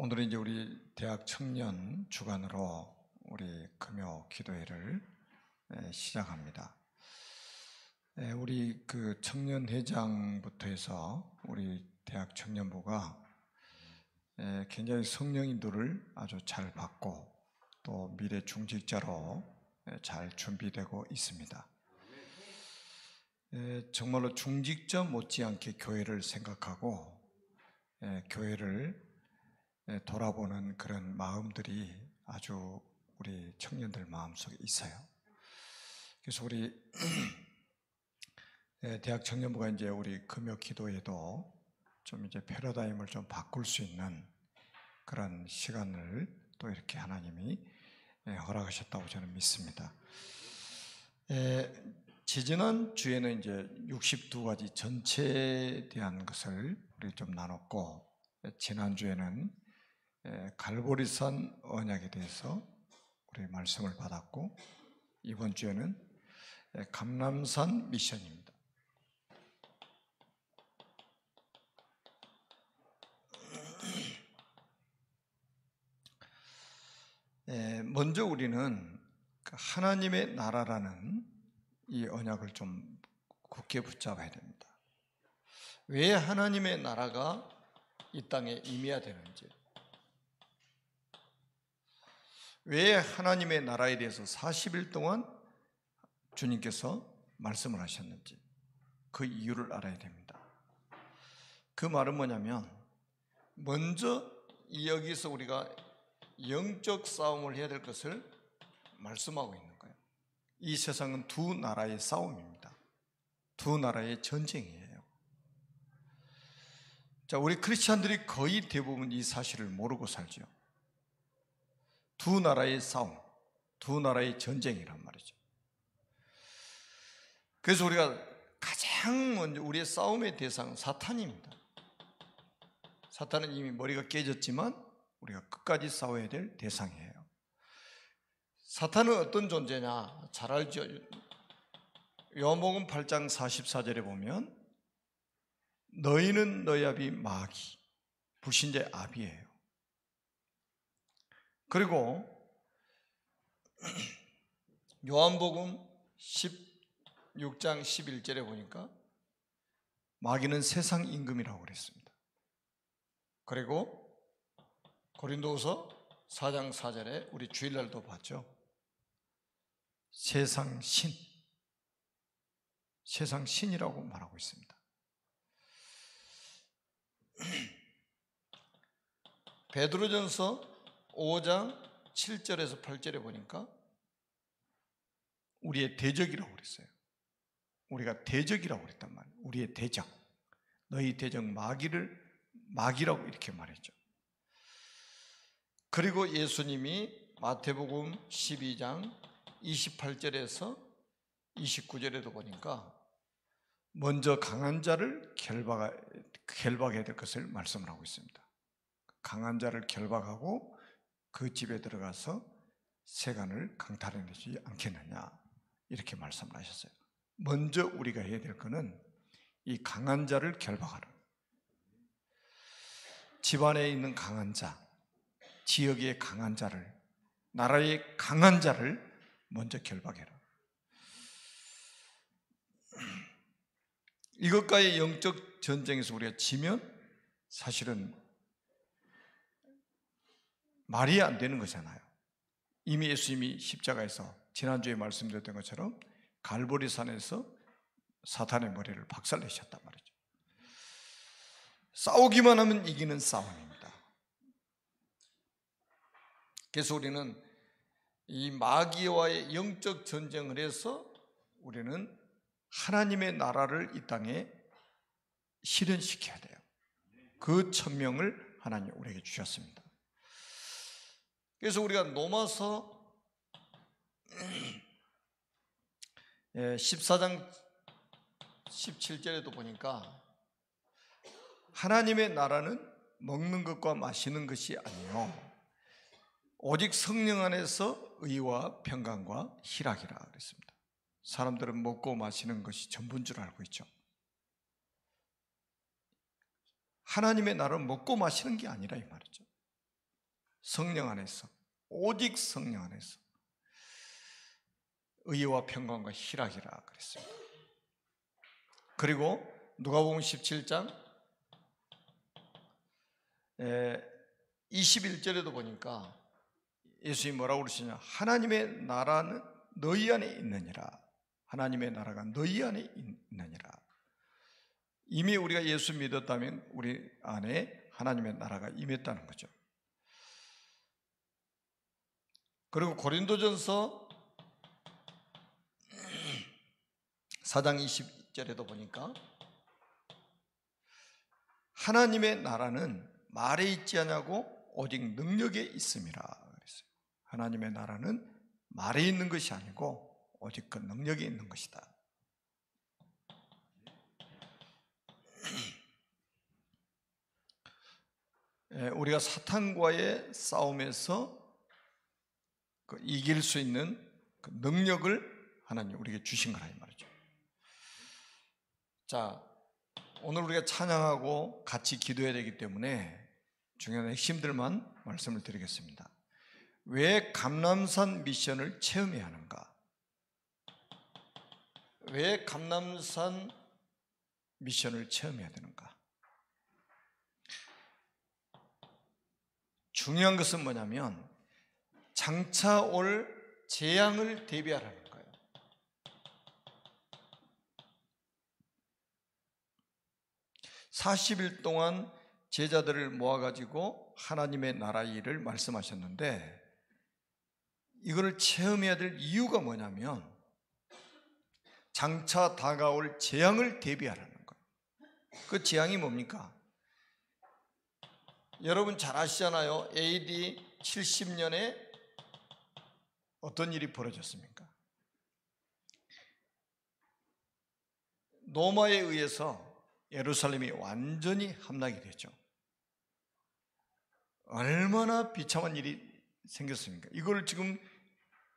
오늘은 이제 우리 대학 청년 주간으로 우리 금요 기도회를 시작합니다. 우리 그 청년회장부터 해서 우리 대학 청년부가 굉장히 성령인도를 아주 잘 받고 또 미래 중직자로 잘 준비되고 있습니다. 정말로 중직자 못지않게 교회를 생각하고 교회를 돌아보는 그런 마음들이 아주 우리 청년들 마음속에 있어요. 그래서 우리 대학 청년부가 이제 우리 금요 기도에도 좀 이제 패러다임을 좀 바꿀 수 있는 그런 시간을 또 이렇게 하나님이 허락하셨다고 저는 믿습니다. 지지난 주에는 이제 62가지 전체에 대한 것을 우리 좀 나눴고, 지난주에는 갈보리산 언약에 대해서 우리 말씀을 받았고, 이번 주에는 감람산 미션입니다. 먼저 우리는 하나님의 나라라는 이 언약을 좀 굳게 붙잡아야 됩니다. 왜 하나님의 나라가 이 땅에 임해야 되는지, 왜 하나님의 나라에 대해서 40일 동안 주님께서 말씀을 하셨는지 그 이유를 알아야 됩니다. 그 말은 뭐냐면, 먼저 여기서 우리가 영적 싸움을 해야 될 것을 말씀하고 있는 거예요. 이 세상은 두 나라의 싸움입니다. 두 나라의 전쟁이에요. 자, 우리 크리스찬들이 거의 대부분 이 사실을 모르고 살죠. 두 나라의 싸움, 두 나라의 전쟁이란 말이죠. 그래서 우리가 가장 먼저 우리의 싸움의 대상은 사탄입니다. 사탄은 이미 머리가 깨졌지만 우리가 끝까지 싸워야 될 대상이에요. 사탄은 어떤 존재냐? 잘 알죠. 요한복음 8장 44절에 보면 너희는 너희 아비 마귀, 불신자의 아비예요. 그리고 요한복음 16장 11절에 보니까 마귀는 세상 임금이라고 그랬습니다. 그리고 고린도후서 4장 4절에 우리 주일날도 봤죠. 세상 신이라고 말하고 있습니다. 베드로전서 5장 7절에서 8절에 보니까 우리의 대적이라고 그랬어요. 우리가 대적이라고 그랬단 말이에요. 우리의 대적, 너희 대적 마귀라고 이렇게 말했죠. 그리고 예수님이 마태복음 12장 28절에서 29절에도 보니까 먼저 강한 자를 결박해야 될 것을 말씀을 하고 있습니다. 강한 자를 결박하고 그 집에 들어가서 세간을 강탈해내지 않겠느냐, 이렇게 말씀을 하셨어요. 먼저 우리가 해야 될 것은 이 강한 자를 결박하라. 집안에 있는 강한 자, 지역의 강한 자를, 나라의 강한 자를 먼저 결박해라. 이것과의 영적 전쟁에서 우리가 지면 사실은 말이 안 되는 거잖아요. 이미 예수님이 십자가에서 지난주에 말씀드렸던 것처럼 갈보리산에서 사탄의 머리를 박살내셨단 말이죠. 싸우기만 하면 이기는 싸움입니다. 그래서 우리는 이 마귀와의 영적 전쟁을 해서 우리는 하나님의 나라를 이 땅에 실현시켜야 돼요. 그 천명을 하나님이 우리에게 주셨습니다. 그래서 우리가 로마서 14장 17절에도 보니까 하나님의 나라는 먹는 것과 마시는 것이 아니요 오직 성령 안에서 의와 평강과 희락이라 그랬습니다. 사람들은 먹고 마시는 것이 전부인 줄 알고 있죠. 하나님의 나라는 먹고 마시는 게 아니라 이 말이죠. 성령 안에서, 오직 성령 안에서 의와 평강과 희락이라 그랬습니다. 그리고 누가복음 17장 21절에도 보니까 예수님이 뭐라고 그러시냐, 하나님의 나라는 너희 안에 있느니라. 하나님의 나라가 너희 안에 있느니라. 이미 우리가 예수 믿었다면 우리 안에 하나님의 나라가 임했다는 거죠. 그리고 고린도전서 4장 20절에도 보니까 하나님의 나라는 말에 있지 않냐고 오직 능력에 있음이라 그랬어요. 하나님의 나라는 말에 있는 것이 아니고 오직 그 능력에 있는 것이다. 우리가 사탄과의 싸움에서 이길 수 있는 그 능력을 하나님 우리에게 주신 거라 이 말이죠. 자, 오늘 우리가 찬양하고 같이 기도해야 되기 때문에 중요한 핵심들만 말씀을 드리겠습니다. 왜 감람산 미션을 체험해야 하는가? 왜 감람산 미션을 체험해야 되는가? 중요한 것은 뭐냐면 장차 올 재앙을 대비하라는 거예요. (40일) 동안 제자들을 모아가지고 하나님의 나라 일을 말씀하셨는데 이거를 체험해야 될 이유가 뭐냐면 장차 다가올 재앙을 대비하라는 거예요. 그 재앙이 뭡니까? 여러분 잘 아시잖아요. AD 70년에 어떤 일이 벌어졌습니까? 로마에 의해서 예루살렘이 완전히 함락이 됐죠. 얼마나 비참한 일이 생겼습니까? 이걸 지금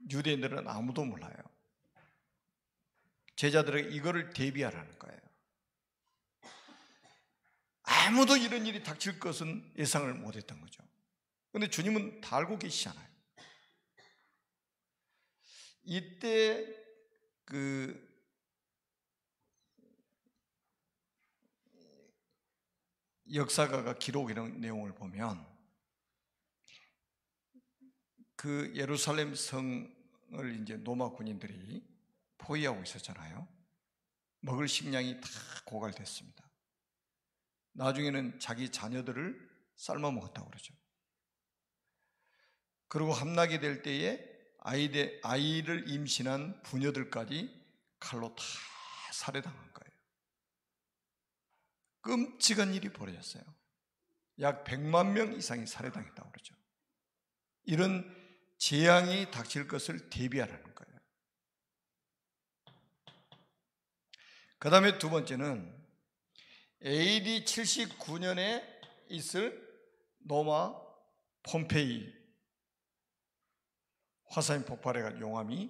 유대인들은 아무도 몰라요. 제자들에게 이거를 대비하라는 거예요. 아무도 이런 일이 닥칠 것은 예상을 못했던 거죠. 그런데 주님은 다 알고 계시잖아요. 이때 그 역사가가 기록 이런 내용을 보면 그 예루살렘 성을 이제 로마 군인들이 포위하고 있었잖아요. 먹을 식량이 다 고갈됐습니다. 나중에는 자기 자녀들을 삶아 먹었다고 그러죠. 그리고 함락이 될 때에 아이를 임신한 부녀들까지 칼로 다 살해당한 거예요. 끔찍한 일이 벌어졌어요. 약 100만 명 이상이 살해당했다고 그러죠. 이런 재앙이 닥칠 것을 대비하라는 거예요. 그 다음에 두 번째는 AD 79년에 있을 로마 폼페이 화산이 폭발해가 용암이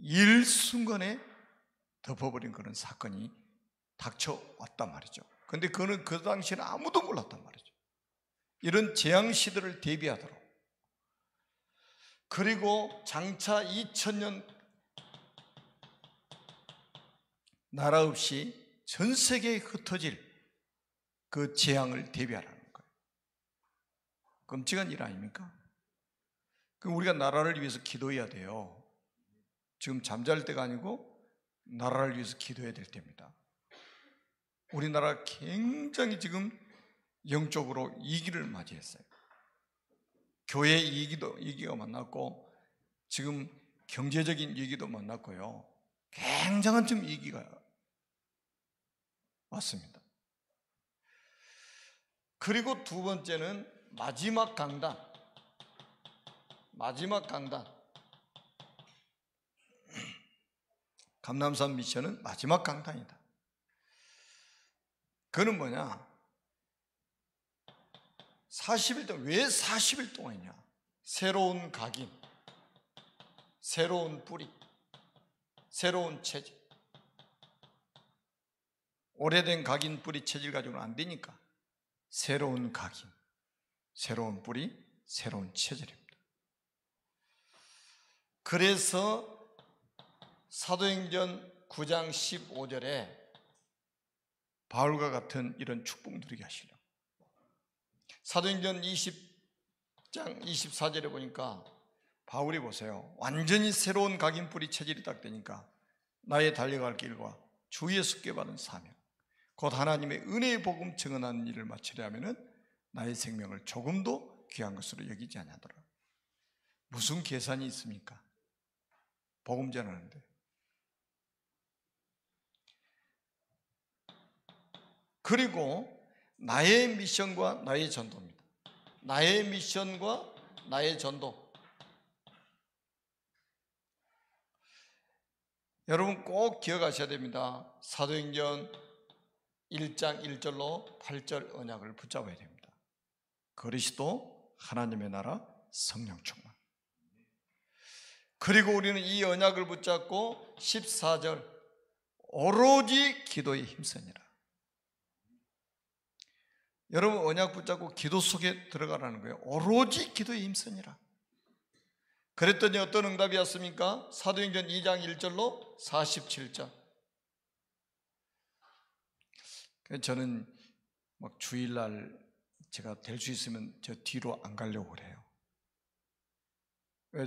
일순간에 덮어버린 그런 사건이 닥쳐왔단 말이죠. 그런데 그거는 그 당시에는 아무도 몰랐단 말이죠. 이런 재앙 시대를 대비하도록. 그리고 장차 2000년 나라 없이 전 세계에 흩어질 그 재앙을 대비하라는 거예요. 끔찍한 일 아닙니까? 그럼 우리가 나라를 위해서 기도해야 돼요. 지금 잠잘 때가 아니고 나라를 위해서 기도해야 될 때입니다. 우리나라 굉장히 지금 영적으로 위기를 맞이했어요. 교회 위기가 만났고 지금 경제적인 위기도 만났고요. 굉장한 지금 위기가 왔습니다. 그리고 두 번째는 마지막 강단. 감람산 미션은 마지막 강단이다. 그는 뭐냐? 40일 동안, 왜 40일 동안이냐? 새로운 각인, 새로운 뿌리, 새로운 체질. 오래된 각인, 뿌리, 체질 가지고는 안 되니까 새로운 각인, 새로운 뿌리, 새로운 체질입니다. 그래서 사도행전 9장 15절에 바울과 같은 이런 축복 누리게 하시려고. 사도행전 20장 24절에 보니까 바울이 보세요. 완전히 새로운 각인뿌리 체질이 딱 되니까 나의 달려갈 길과 주 예수께 받은 사명, 곧 하나님의 은혜의 복음 증언하는 일을 마치려 하면은 나의 생명을 조금도 귀한 것으로 여기지 아니하더라. 무슨 계산이 있습니까? 복음 전하는데. 그리고 나의 미션과 나의 전도입니다. 나의 미션과 나의 전도. 여러분 꼭 기억하셔야 됩니다. 사도행전 1장 1절로 8절 언약을 붙잡아야 됩니다. 그리스도, 하나님의 나라, 성령 충만. 그리고 우리는 이 언약을 붙잡고 14절 오로지 기도에 힘쓰니라. 여러분 언약 붙잡고 기도 속에 들어가라는 거예요. 오로지 기도에 힘쓰니라. 그랬더니 어떤 응답이 왔습니까? 사도행전 2장 1절로 47절. 저는 막 주일날 제가 될 수 있으면 저 뒤로 안 가려고 그래요.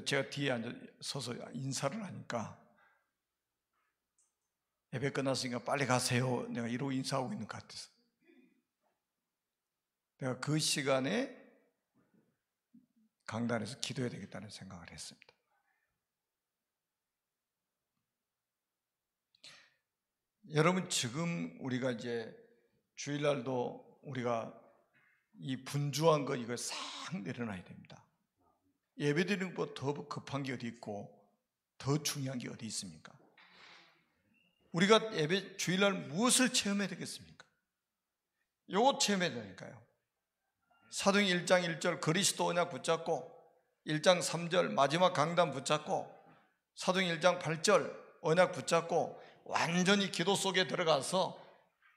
제가 뒤에 앉아서서 인사를 하니까 예배 끝났으니까 빨리 가세요. 내가 이러고 인사하고 있는 것 같아서. 내가 그 시간에 강단에서 기도해야 되겠다는 생각을 했습니다. 여러분 지금 우리가 이제 주일날도 우리가 이 분주한 거 이거 싹 내려놔야 됩니다. 예배드리는 것보다 더 급한 게 어디 있고 더 중요한 게 어디 있습니까? 우리가 예배 주일날 무엇을 체험해야 되겠습니까? 요거 체험해야 되니까요. 사도행전 1장 1절 그리스도 언약 붙잡고, 1장 3절 마지막 강단 붙잡고, 사도행전 1장 8절 언약 붙잡고 완전히 기도 속에 들어가서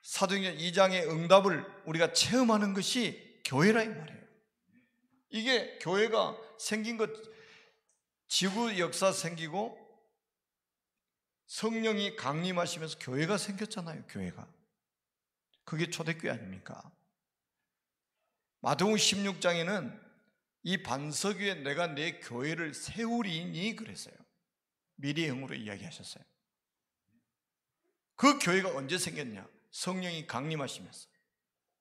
사도행전 2장의 응답을 우리가 체험하는 것이 교회라 이 말이에요. 이게 교회가 생긴 것, 지구 역사 생기고 성령이 강림하시면서 교회가 생겼잖아요. 교회가. 그게 초대교회 아닙니까? 마태복음 16장에는 이 반석 위에 내가 내 교회를 세우리니 그랬어요. 미래형으로 이야기하셨어요. 그 교회가 언제 생겼냐? 성령이 강림하시면서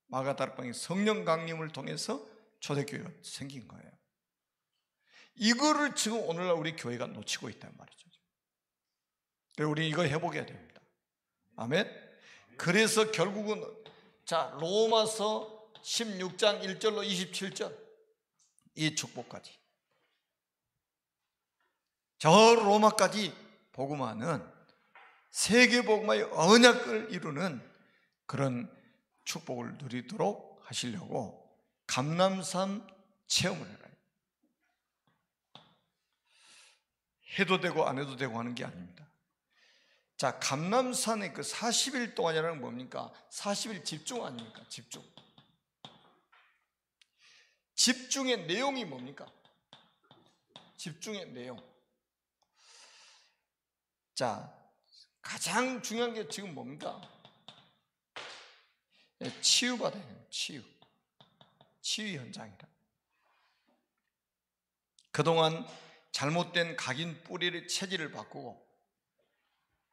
마가다락방에 성령 강림을 통해서 초대교회가 생긴 거예요. 이거를 지금 오늘날 우리 교회가 놓치고 있단 말이죠. 우리 이거 회복해야 됩니다. 아멘. 그래서 결국은 자 로마서 16장 1절로 27절 이 축복까지 저 로마까지 복음하는 세계 복음화의 언약을 이루는 그런 축복을 누리도록 하시려고 감람산 체험을 해요. 해도 되고 안 해도 되고 하는 게 아닙니다. 자, 감람산의 그 40일 동안이라는 건 뭡니까? 40일 집중 아닙니까? 집중. 집중의 내용이 뭡니까? 집중의 내용. 자, 가장 중요한 게 지금 뭡니까? 치유받아야 돼요. 치유 현장이라. 그동안 잘못된 각인 뿌리의 체질을 바꾸고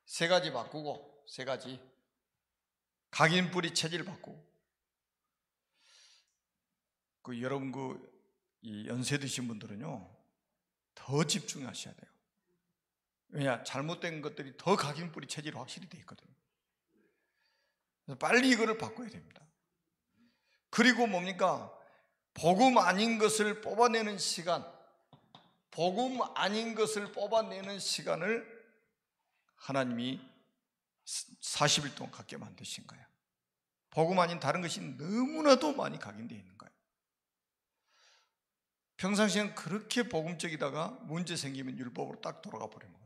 세 가지 바꾸고 세 가지 각인 뿌리 체질을 바꾸고 여러분 이 연세 드신 분들은요 더 집중하셔야 돼요. 왜냐 잘못된 것들이 더 각인 뿌리 체질이 확실히 돼 있거든요. 그래서 빨리 이거를 바꿔야 됩니다. 그리고 뭡니까? 복음 아닌 것을 뽑아내는 시간, 복음 아닌 것을 뽑아내는 시간을 하나님이 40일 동안 갖게 만드신 거예요. 복음 아닌 다른 것이 너무나도 많이 각인되어 있는 거예요. 평상시엔 그렇게 복음적이다가 문제 생기면 율법으로 딱 돌아가 버리는 거예요.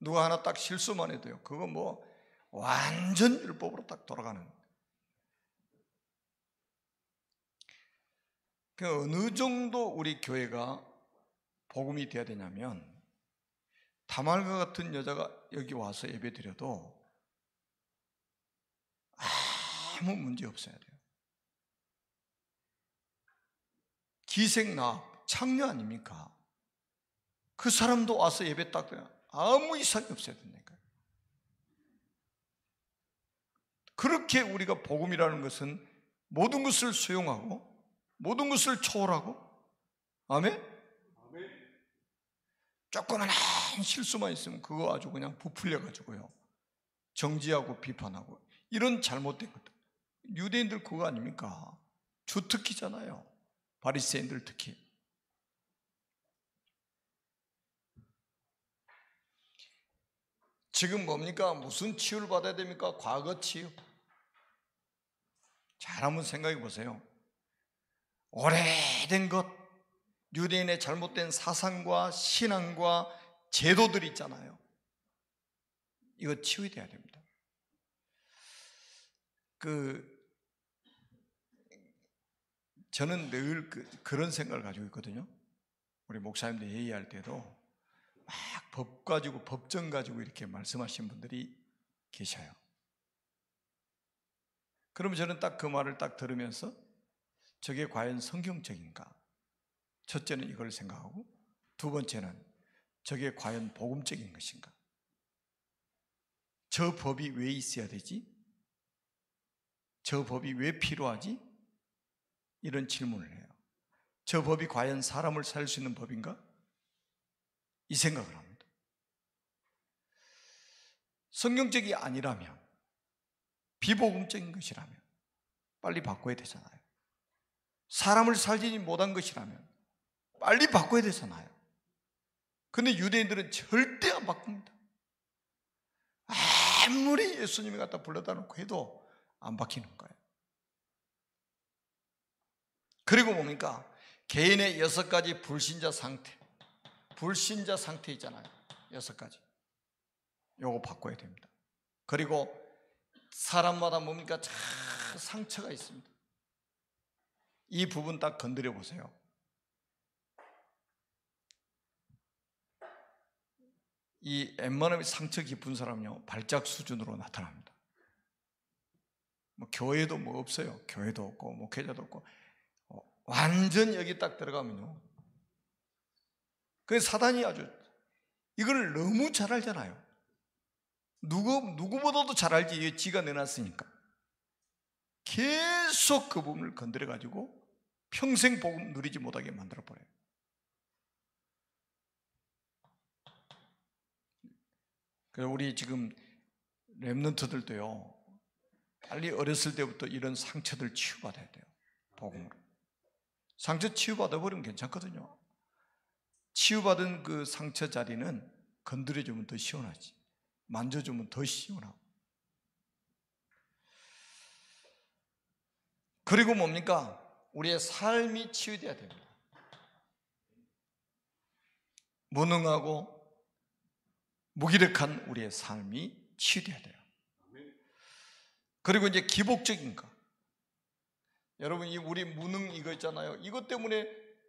누가 하나 딱 실수만 해도요 그건 뭐 완전 율법으로 딱 돌아가는. 어느 정도 우리 교회가 복음이 돼야 되냐면, 다말과 같은 여자가 여기 와서 예배 드려도 아무 문제 없어야 돼요. 기생나 창녀 아닙니까? 그 사람도 와서 예배 딱 드려 아무 이상이 없어야 된다니까요. 그렇게 우리가 복음이라는 것은 모든 것을 수용하고 모든 것을 초월하고, 아멘? 조그만한 실수만 있으면 그거 아주 그냥 부풀려 가지고요, 정지하고 비판하고, 이런 잘못된 것들. 유대인들 그거 아닙니까? 주특기잖아요. 바리새인들 특히. 지금 뭡니까? 무슨 치유를 받아야 됩니까? 과거 치유. 잘 한번 생각해 보세요. 오래된 것, 유대인의 잘못된 사상과 신앙과 제도들이 있잖아요. 이거 치유돼야 됩니다. 저는 늘 그런 생각을 가지고 있거든요. 우리 목사님들 회의할 때도 막 법 가지고, 법정 가지고 이렇게 말씀하신 분들이 계셔요. 그러면 저는 딱 그 말을 딱 들으면서 저게 과연 성경적인가? 첫째는 이걸 생각하고, 두 번째는 저게 과연 복음적인 것인가? 저 법이 왜 있어야 되지? 저 법이 왜 필요하지? 이런 질문을 해요. 저 법이 과연 사람을 살릴 수 있는 법인가? 이 생각을 합니다. 성경적이 아니라면, 비복음적인 것이라면 빨리 바꿔야 되잖아요. 사람을 살리지 못한 것이라면 빨리 바꿔야 되잖아요. 근데 유대인들은 절대 안 바꿉니다. 아무리 예수님이 갖다 불러다 놓고 해도 안 바뀌는 거예요. 그리고 뭡니까? 개인의 6가지 불신자 상태 있잖아요. 6가지. 요거 바꿔야 됩니다. 그리고 사람마다 뭡니까? 상처가 있습니다. 이 부분 딱 건드려 보세요. 이 웬만하면 상처 깊은 사람은요, 발작 수준으로 나타납니다. 교회도 없어요. 교회도 없고 목회자도 없고, 완전 여기 딱 들어가면요, 그 사단이 아주 이걸 너무 잘 알잖아요. 누구보다도 잘 알지. 지가 내놨으니까. 계속 그 부분을 건드려 가지고 평생 복음 누리지 못하게 만들어 버려요. 그래서 우리 지금 렘넌트들도요, 빨리 어렸을 때부터 이런 상처들 치유받아야 돼요. 복음으로. 상처 치유받아 버리면 괜찮거든요. 치유받은 그 상처 자리는 건드려주면 더 시원하지, 만져주면 더 시원하고. 그리고 뭡니까? 우리의 삶이 치유돼야 됩니다. 무능하고 무기력한 우리의 삶이 치유돼야 돼요. 그리고 이제 기복적인 거. 여러분, 우리 무능 이거 있잖아요. 이것 때문에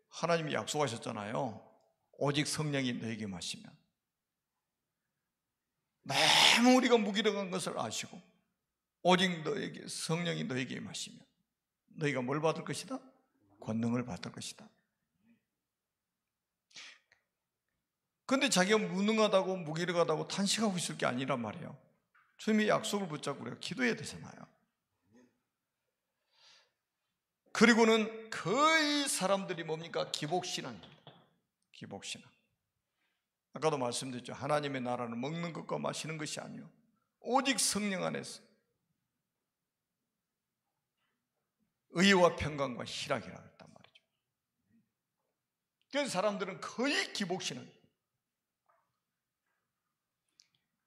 하나님이 약속하셨잖아요. 오직 성령이 너에게 마시면. 너무 우리가 무기력한 것을 아시고, 오직 성령이 너에게 마시면 너희가 뭘 받을 것이다? 권능을 받을 것이다. 그런데 자기가 무능하다고 무기력하다고 탄식하고 있을 게 아니란 말이에요. 주님의 약속을 붙잡고 우리가 기도해야 되잖아요. 그리고는 거의 사람들이 뭡니까? 기복신앙입니다. 기복신앙. 아까도 말씀드렸죠. 하나님의 나라는 먹는 것과 마시는 것이 아니요, 오직 성령 안에서 의와 평강과 희락이라고 했단 말이죠. 그래서 사람들은 거의 기복신앙.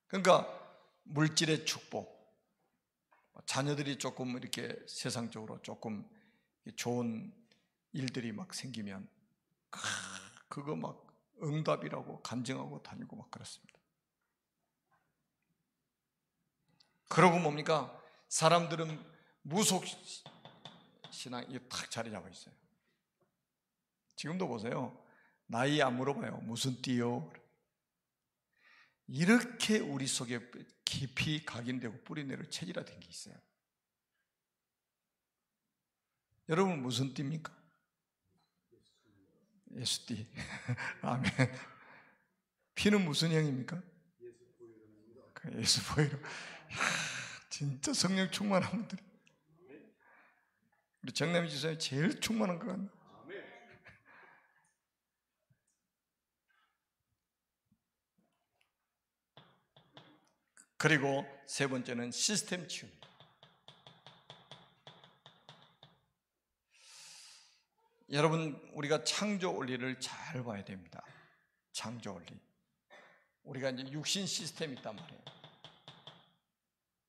그러니까 물질의 축복, 자녀들이 조금 이렇게 세상적으로 조금 좋은 일들이 막 생기면 그거 막 응답이라고 간증하고 다니고 막 그렇습니다. 그러고 뭡니까? 사람들은 무속 신앙이 탁 자리 잡아 있어요. 지금도 보세요. 나이 안 물어봐요. 무슨 띠요? 이렇게 우리 속에 깊이 각인되고 뿌리내려 체질화된 게 있어요. 여러분 무슨 띠입니까? 예수띠. 아멘. 피는 무슨 형입니까? 예수 보이로. 진짜 성령 충만한 분들이. 우리 정남이 지사님 제일 충만한 것 같나? 그리고 세 번째는 시스템 치유입니다. 여러분, 우리가 창조 원리를 잘 봐야 됩니다. 창조 원리. 우리가 이제 육신 시스템이 있단 말이에요.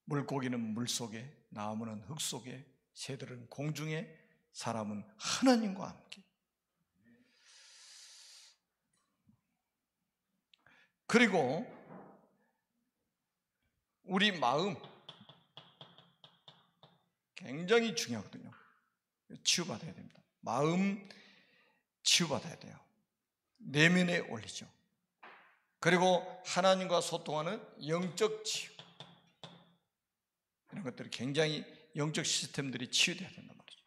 물고기는 물 속에, 나무는 흙 속에, 새들은 공중에, 사람은 하나님과 함께. 그리고 우리 마음 굉장히 중요하거든요. 치유받아야 됩니다. 마음 치유받아야 돼요. 내면에 올리죠. 그리고 하나님과 소통하는 영적 치유, 이런 것들이 굉장히 영적 시스템들이 치유돼야 된단 말이죠.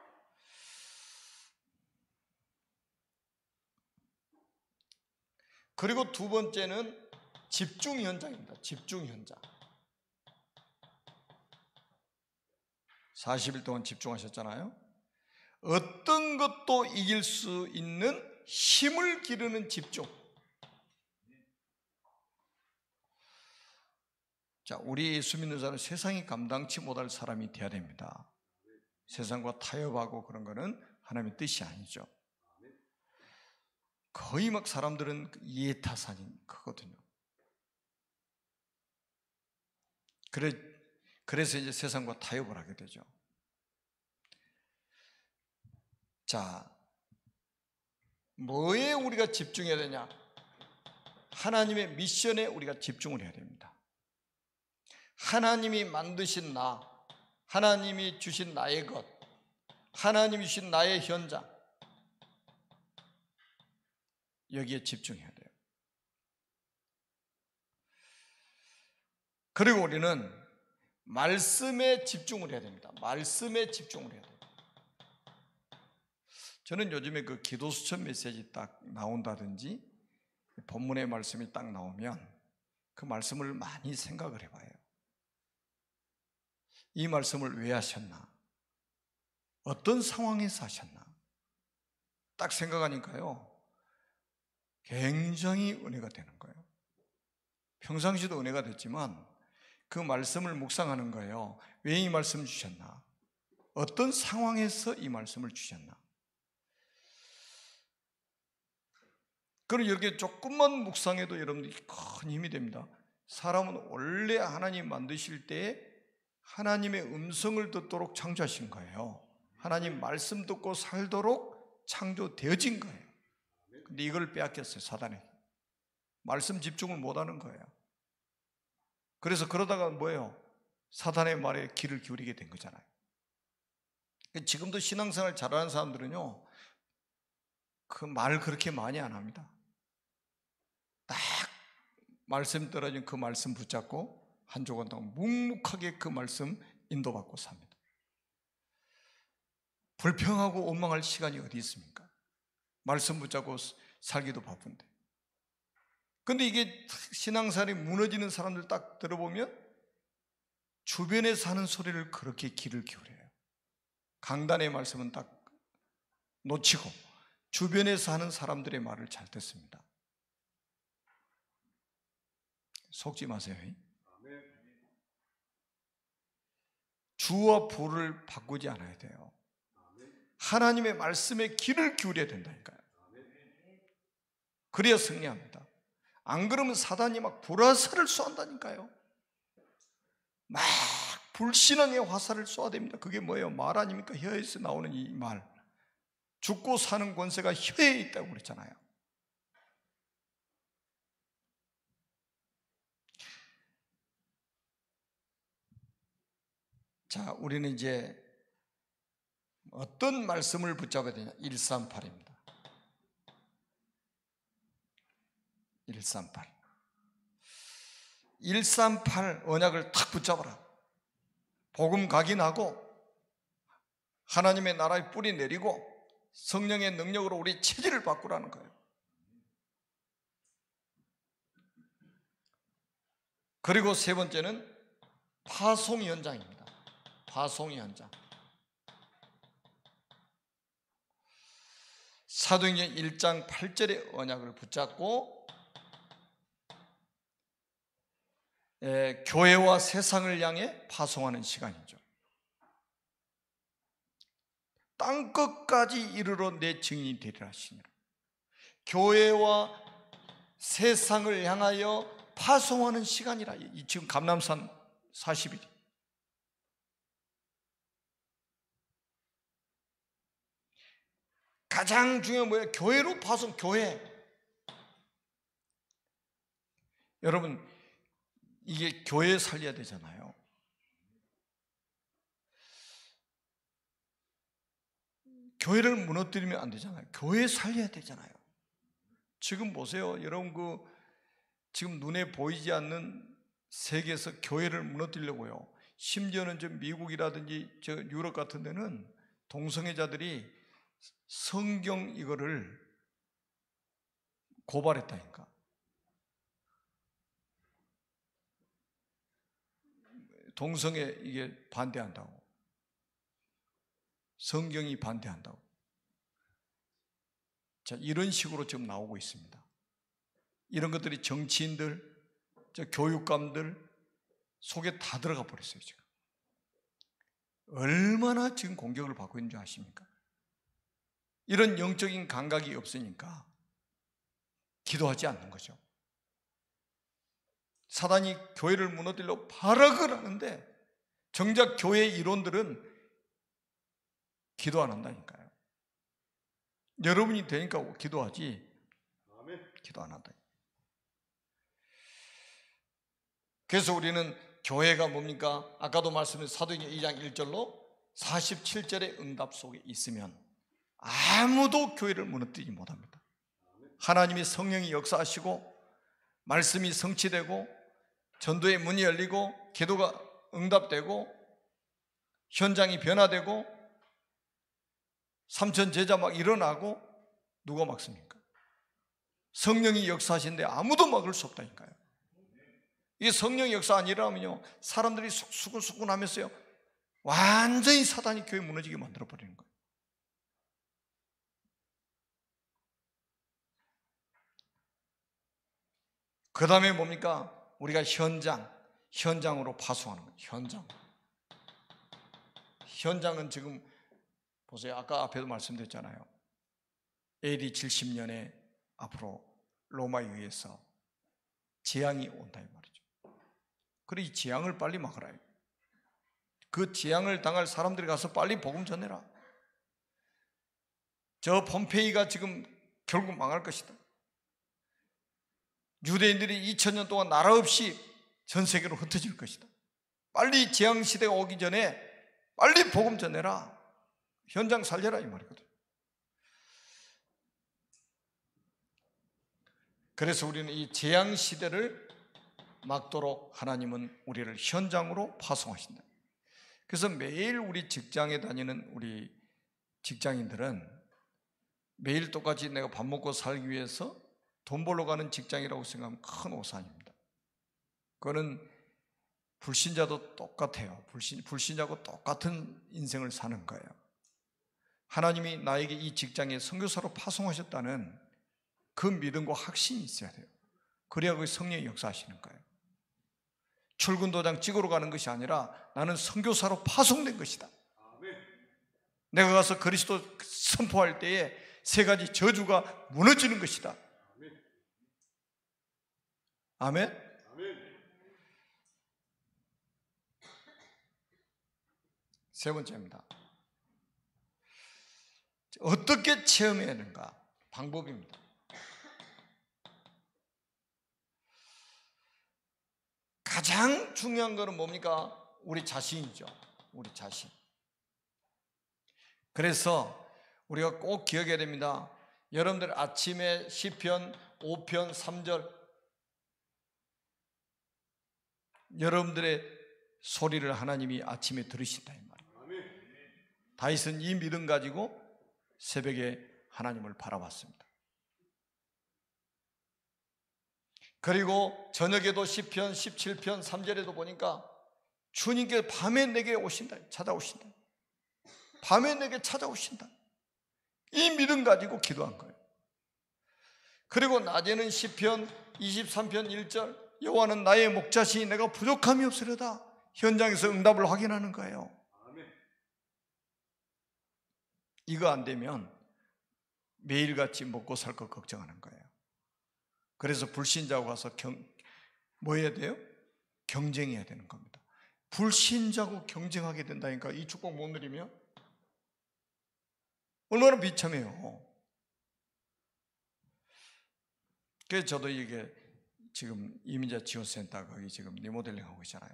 그리고 두 번째는 집중 현장입니다. 집중 현장. 40일 동안 집중하셨잖아요. 어떤 것도 이길 수 있는 힘을 기르는 집중. 자, 우리 예수 믿는 사람은 세상이 감당치 못할 사람이 되어야 됩니다. 세상과 타협하고 그런 거는 하나님의 뜻이 아니죠. 거의 막 사람들은 이해타산이 크거든요. 그래서 이제 세상과 타협을 하게 되죠. 자, 뭐에 우리가 집중해야 되냐? 하나님의 미션에 우리가 집중을 해야 됩니다. 하나님이 만드신 나, 하나님이 주신 나의 것, 하나님이 주신 나의 현장, 여기에 집중해야 돼요. 그리고 우리는 말씀에 집중을 해야 됩니다. 말씀에 집중을 해야 돼요. 저는 요즘에 그 기도 수천 메시지 딱 나온다든지 본문의 말씀이 딱 나오면 그 말씀을 많이 생각을 해봐요. 이 말씀을 왜 하셨나? 어떤 상황에서 하셨나? 딱 생각하니까요, 굉장히 은혜가 되는 거예요. 평상시도 은혜가 됐지만 그 말씀을 묵상하는 거예요. 왜 이 말씀 주셨나? 어떤 상황에서 이 말씀을 주셨나? 그럼 이렇게 조금만 묵상해도 여러분들이 큰 힘이 됩니다. 사람은 원래 하나님 만드실 때 하나님의 음성을 듣도록 창조하신 거예요. 하나님 말씀 듣고 살도록 창조되어진 거예요. 근데 이걸 빼앗겼어요, 사단에게. 말씀 집중을 못하는 거예요. 그래서 그러다가 뭐예요? 사단의 말에 귀를 기울이게 된 거잖아요. 지금도 신앙생활 잘하는 사람들은요, 그 말 그렇게 많이 안 합니다. 딱 말씀 떨어진 그 말씀 붙잡고 한 주간 동안 묵묵하게 그 말씀 인도받고 삽니다. 불평하고 원망할 시간이 어디 있습니까? 말씀 붙잡고 살기도 바쁜데. 근데 이게 신앙생활이 무너지는 사람들 딱 들어보면 주변에서 하는 소리를 그렇게 귀를 기울여요. 강단의 말씀은 딱 놓치고 주변에서 하는 사람들의 말을 잘 듣습니다. 속지 마세요. 주와 부를 바꾸지 않아야 돼요. 하나님의 말씀에 귀를 기울여야 된다니까요. 그래야 승리합니다. 안 그러면 사단이 막 불화살을 쏘한다니까요. 막 불신앙의 화살을 쏘아야 됩니다. 그게 뭐예요? 말 아닙니까? 혀에서 나오는 이 말. 죽고 사는 권세가 혀에 있다고 그랬잖아요. 자, 우리는 이제 어떤 말씀을 붙잡아야 되냐? 138입니다. 138. 138 언약을 탁 붙잡아라. 복음 각인하고 하나님의 나라의 뿌리 내리고 성령의 능력으로 우리 체질을 바꾸라는 거예요. 그리고 세 번째는 파송 현장입니다. 파송 현장. 사도행전 1장 8절의 언약을 붙잡고 교회와 세상을 향해 파송하는 시간이죠. 땅끝까지 이르러 내 증인이 되리라 하시니라. 교회와 세상을 향하여 파송하는 시간이라. 지금 감람산 40일. 가장 중요한 뭐예요? 교회로 파송, 교회. 여러분, 이게 교회 살려야 되잖아요. 교회를 무너뜨리면 안 되잖아요. 교회 살려야 되잖아요. 지금 보세요. 여러분, 지금 눈에 보이지 않는 세계에서 교회를 무너뜨리려고요. 심지어는 저 미국이라든지 저 유럽 같은 데는 동성애자들이 성경 이거를 고발했다니까. 동성애 이게 반대한다고. 성경이 반대한다고. 자, 이런 식으로 지금 나오고 있습니다. 이런 것들이 정치인들, 교육감들 속에 다 들어가 버렸어요, 지금. 얼마나 지금 공격을 받고 있는 줄 아십니까? 이런 영적인 감각이 없으니까 기도하지 않는 거죠. 사단이 교회를 무너뜨리려고 발악을 하는데 정작 교회 이론들은 기도 안 한다니까요. 여러분이 되니까 기도하지 기도 안 한다. 그래서 우리는 교회가 뭡니까? 아까도 말씀드린 사도행전 2장 1절로 47절의 응답 속에 있으면 아무도 교회를 무너뜨리지 못합니다. 하나님이 성령이 역사하시고 말씀이 성취되고 전도의 문이 열리고 기도가 응답되고 현장이 변화되고 삼천 제자 막 일어나고 누가 막습니까? 성령이 역사하시는데 아무도 막을 수 없다니까요. 이 성령 역사 안 일어나면요 사람들이 수근수근 하면서요 완전히 사단이 교회 무너지게 만들어버리는 거예요. 그 다음에 뭡니까? 우리가 현장으로 파송하는 거예요. 현장은 지금 보세요. 아까 앞에도 말씀드렸잖아요. AD 70년에 앞으로 로마에 의해서 재앙이 온다 이 말이죠. 그래 이 재앙을 빨리 막으라. 그 재앙을 당할 사람들이 가서 빨리 복음 전해라. 저 폼페이가 지금 결국 망할 것이다. 유대인들이 2000년 동안 나라 없이 전 세계로 흩어질 것이다. 빨리 재앙 시대가 오기 전에 빨리 복음 전해라. 현장 살려라 이 말이거든. 그래서 우리는 이 재앙 시대를 막도록 하나님은 우리를 현장으로 파송하신다. 그래서 매일 우리 직장에 다니는 우리 직장인들은 매일 똑같이 내가 밥 먹고 살기 위해서 돈 벌러 가는 직장이라고 생각하면 큰 오산입니다. 그거는 불신자도 똑같아요. 불신자하고 똑같은 인생을 사는 거예요. 하나님이 나에게 이 직장에 선교사로 파송하셨다는 그 믿음과 확신이 있어야 돼요. 그래야 그 성령이 역사하시는 거예요. 출근 도장 찍으러 가는 것이 아니라 나는 선교사로 파송된 것이다. 내가 가서 그리스도 선포할 때에 세 가지 저주가 무너지는 것이다. 아멘. 세 번째입니다. 어떻게 체험해야 하는가? 방법입니다. 가장 중요한 것은 뭡니까? 우리 자신이죠. 우리 자신. 그래서 우리가 꼭 기억해야 됩니다. 여러분들 아침에 시편 5편 3절 여러분들의 소리를 하나님이 아침에 들으신다 이 말이에요. 다윗은 이 믿음 가지고 새벽에 하나님을 바라봤습니다. 그리고 저녁에도 시편 17편 3절에도 보니까 주님께 밤에 내게 오신다, 찾아오신다. 밤에 내게 찾아오신다. 이 믿음 가지고 기도한 거예요. 그리고 낮에는 시편 23편 1절, 여호와는 나의 목자시니 내가 부족함이 없으려다. 현장에서 응답을 확인하는 거예요. 이거 안 되면 매일같이 먹고 살 거 걱정하는 거예요. 그래서 불신자하고 가서 뭐 해야 돼요? 경쟁해야 되는 겁니다. 불신자하고 경쟁하게 된다니까. 이 축복 못 누리면 얼마나 비참해요. 그래서 저도 이게 지금 이민자 지원센터 거기 지금 리모델링 하고 있잖아요.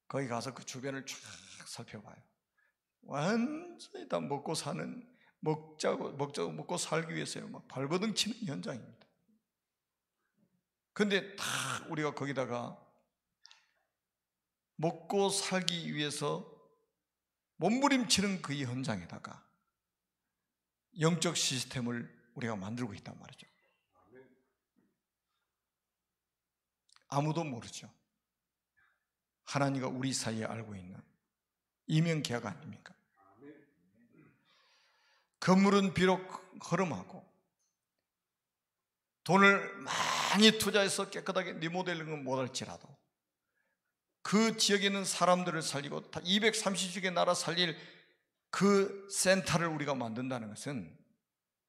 거기 가서 그 주변을 쫙 살펴봐요. 완전히 다 먹고 사는, 먹고 살기 위해서요. 막 발버둥 치는 현장입니다. 근데 다 우리가 거기다가 먹고 살기 위해서 몸부림치는 그 현장에다가 영적 시스템을 우리가 만들고 있단 말이죠. 아무도 모르죠. 하나님과 우리 사이에 알고 있는 이면계약 아닙니까? 건물은 비록 허름하고 돈을 많이 투자해서 깨끗하게 리모델링은 못할지라도 그 지역에 있는 사람들을 살리고 230개 나라 살릴 그 센터를 우리가 만든다는 것은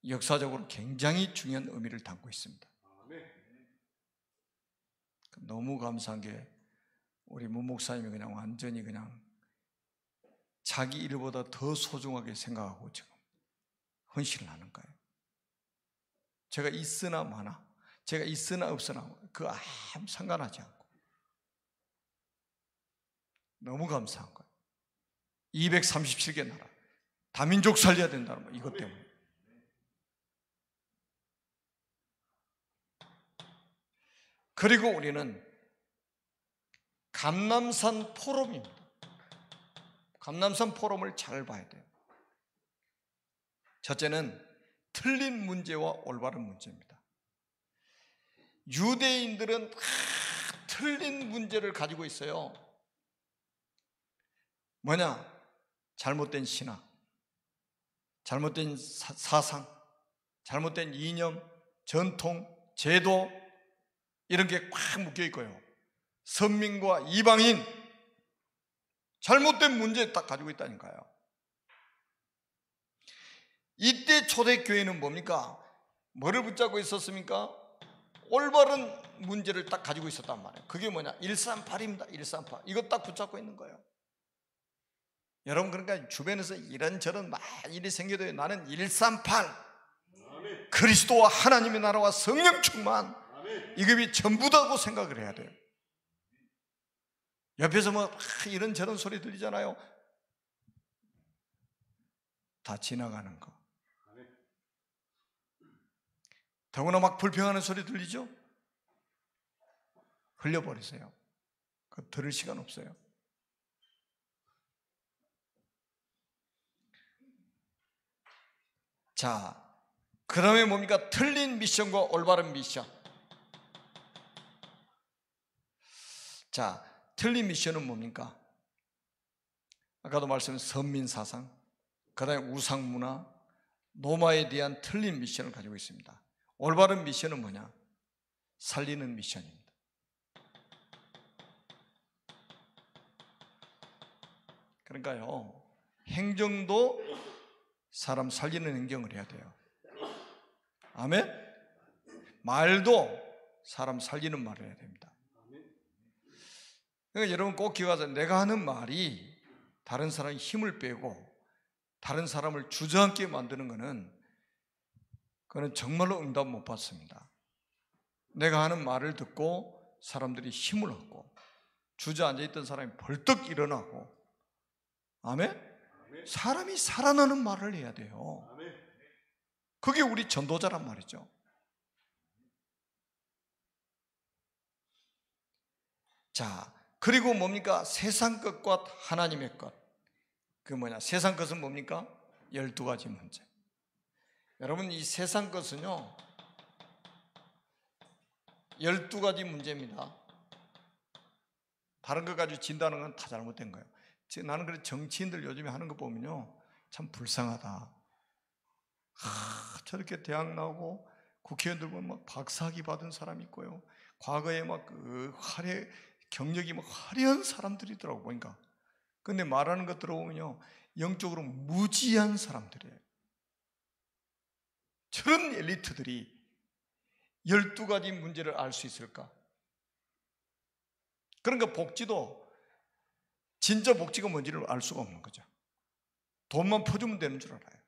역사적으로 굉장히 중요한 의미를 담고 있습니다. 너무 감사한 게 우리 문 목사님이 그냥 완전히 그냥 자기 일보다 더 소중하게 생각하고 지금 헌신을 하는 거예요. 제가 있으나 마나, 제가 있으나 없으나 그 아무 상관하지 않고 너무 감사한 거예요. 237개 나라 다민족 살려야 된다는 거, 이것 때문에. 그리고 우리는 감람산 포럼입니다. 감람산 포럼을 잘 봐야 돼요. 첫째는 틀린 문제와 올바른 문제입니다. 유대인들은 틀린 문제를 가지고 있어요. 뭐냐? 잘못된 신학, 잘못된 사상, 잘못된 이념, 전통, 제도 이런 게 꽉 묶여 있고요. 선민과 이방인, 잘못된 문제 딱 가지고 있다니까요. 이때 초대교회는 뭡니까? 뭐를 붙잡고 있었습니까? 올바른 문제를 딱 가지고 있었단 말이에요. 그게 뭐냐? 138입니다. 138. 이거 딱 붙잡고 있는 거예요. 여러분, 그러니까 주변에서 이런저런 막 일이 생겨도 나는 138 그리스도와 하나님의 나라와 성령 충만, 이것이 전부다고 생각을 해야 돼요. 옆에서 뭐 이런저런 소리 들리잖아요. 다 지나가는 거. 더구나 막 불평하는 소리 들리죠? 흘려버리세요. 그거 들을 시간 없어요. 자, 그 다음에 뭡니까? 틀린 미션과 올바른 미션. 자, 틀린 미션은 뭡니까? 아까도 말씀드린 선민사상, 그 다음에 우상문화, 노마에 대한 틀린 미션을 가지고 있습니다. 올바른 미션은 뭐냐? 살리는 미션입니다. 그러니까요, 행정도 사람 살리는 행정을 해야 돼요. 아멘? 말도 사람 살리는 말을 해야 됩니다. 그러니까 여러분 꼭 기억하세요. 내가 하는 말이 다른 사람의 힘을 빼고 다른 사람을 주저앉게 만드는 그건 정말로 응답 못 받습니다. 내가 하는 말을 듣고 사람들이 힘을 얻고 주저앉아 있던 사람이 벌떡 일어나고, 아멘? 사람이 살아나는 말을 해야 돼요. 그게 우리 전도자란 말이죠. 자, 그리고 뭡니까? 세상 것과 하나님의 것. 그 뭐냐? 세상 것은 뭡니까? 12가지 문제. 여러분, 이 세상 것은요 12가지 문제입니다. 다른 것 가지고 진다는 건 다 잘못된 거예요. 나는 그래, 정치인들 요즘에 하는 거 보면요 참 불쌍하다. 저렇게 대학 나오고 국회의원들 보면 막 박사학위 받은 사람 있고요, 과거에 막 그 경력이 막 화려한 사람들이더라고 보니까. 근데 말하는 것 들어보면요 영적으로 무지한 사람들이에요. 저런 엘리트들이 12가지 문제를 알 수 있을까? 그러니까 복지도 진짜 복지가 뭔지를 알 수가 없는 거죠. 돈만 퍼주면 되는 줄 알아요.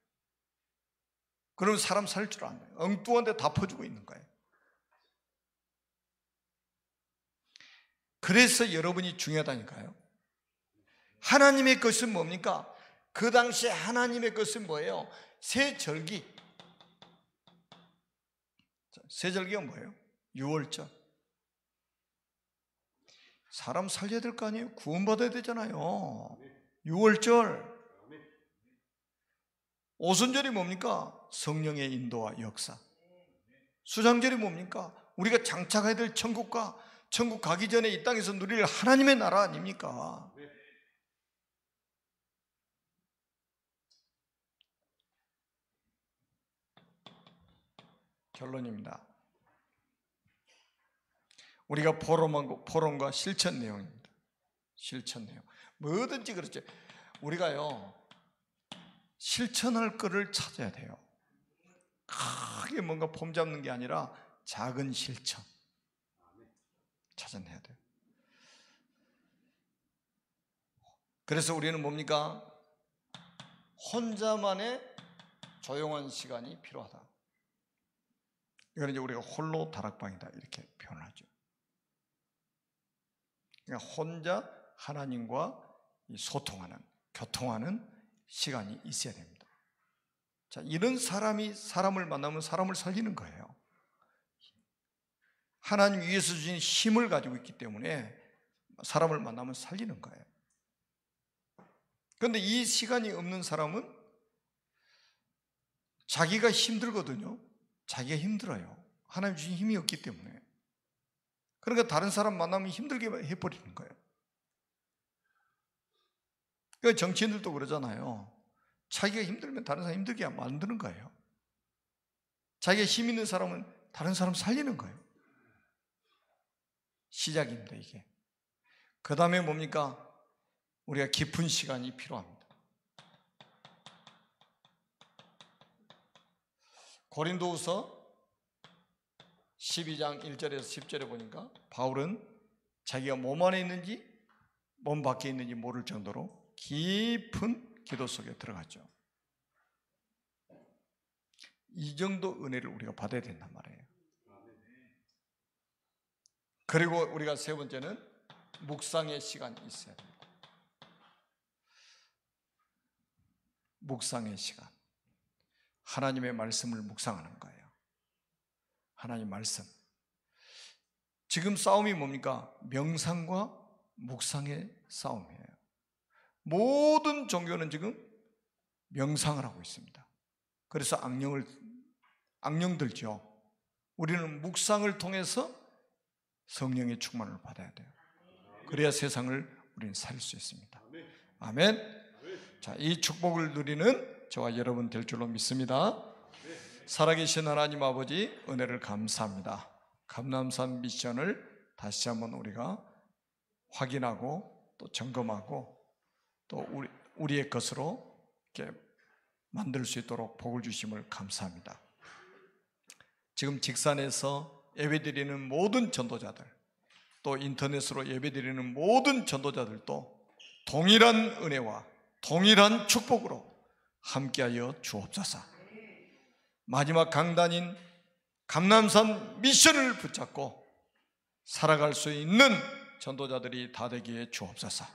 그러면 사람 살 줄 아나요? 엉뚱한 데 다 퍼주고 있는 거예요. 그래서 여러분이 중요하다니까요. 하나님의 것은 뭡니까? 그 당시에 하나님의 것은 뭐예요? 세절기. 세절기가 뭐예요? 유월절. 사람 살려야 될 거 아니에요? 구원받아야 되잖아요. 유월절. 오순절이 뭡니까? 성령의 인도와 역사. 수장절이 뭡니까? 우리가 장착해야 될 천국과 천국 가기 전에 이 땅에서 누릴 하나님의 나라 아닙니까? 결론입니다. 우리가 포럼과 실천 내용입니다. 실천 내용. 뭐든지 그렇죠. 우리가요 실천할 거를 찾아야 돼요. 크게 뭔가 폼 잡는 게 아니라 작은 실천 찾아내야 돼요. 그래서 우리는 뭡니까? 혼자만의 조용한 시간이 필요하다. 이건 이제 우리가 홀로 다락방이다 이렇게 표현하죠. 그러니까 혼자 하나님과 소통하는, 교통하는 시간이 있어야 됩니다. 자, 이런 사람이 사람을 만나면 사람을 살리는 거예요. 하나님 위에서 주신 힘을 가지고 있기 때문에 사람을 만나면 살리는 거예요. 그런데 이 시간이 없는 사람은 자기가 힘들거든요. 자기가 힘들어요. 하나님 주신 힘이 없기 때문에. 그러니까 다른 사람 만나면 힘들게 해버리는 거예요. 그러니까 정치인들도 그러잖아요. 자기가 힘들면 다른 사람 힘들게 만드는 거예요. 자기가 힘 있는 사람은 다른 사람 살리는 거예요. 시작입니다, 이게. 그 다음에 뭡니까? 우리가 깊은 시간이 필요합니다. 고린도후서 12장 1절에서 10절에 보니까 바울은 자기가 몸 안에 있는지 몸 밖에 있는지 모를 정도로 깊은 기도 속에 들어갔죠. 이 정도 은혜를 우리가 받아야 된단 말이에요. 그리고 우리가 세 번째는 묵상의 시간이 있어야 됩니다. 묵상의 시간. 하나님의 말씀을 묵상하는 거예요. 하나님 말씀. 지금 싸움이 뭡니까? 명상과 묵상의 싸움이에요. 모든 종교는 지금 명상을 하고 있습니다. 그래서 악령 들죠. 우리는 묵상을 통해서 성령의 충만을 받아야 돼요. 그래야 세상을 우리는 살 수 있습니다. 아멘. 자, 이 축복을 누리는 저와 여러분 될 줄로 믿습니다. 살아계신 하나님 아버지 은혜를 감사합니다. 감람산 미션을 다시 한번 우리가 확인하고 또 점검하고 또 우리의 것으로 이렇게 만들 수 있도록 복을 주심을 감사합니다. 지금 직산에서 예배드리는 모든 전도자들, 또 인터넷으로 예배드리는 모든 전도자들도 동일한 은혜와 동일한 축복으로 함께하여 주옵소서. 마지막 강단인 감람산 미션을 붙잡고 살아갈 수 있는 전도자들이 다 되기에 주옵소서.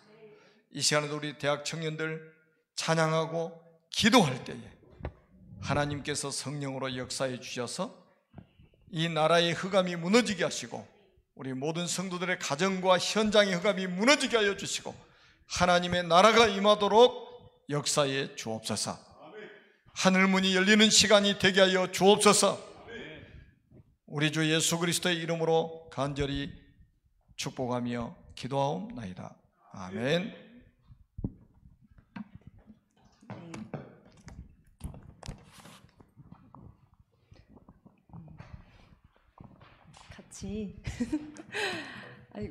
이 시간에도 우리 대학 청년들 찬양하고 기도할 때에 하나님께서 성령으로 역사해 주셔서 이 나라의 흑암이 무너지게 하시고 우리 모든 성도들의 가정과 현장의 흑암이 무너지게 하여 주시고 하나님의 나라가 임하도록 역사에 주옵소서. 하늘문이 열리는 시간이 되게 하여 주옵소서. 우리 주 예수 그리스도의 이름으로 간절히 축복하며 기도하옵나이다. 아멘. 같이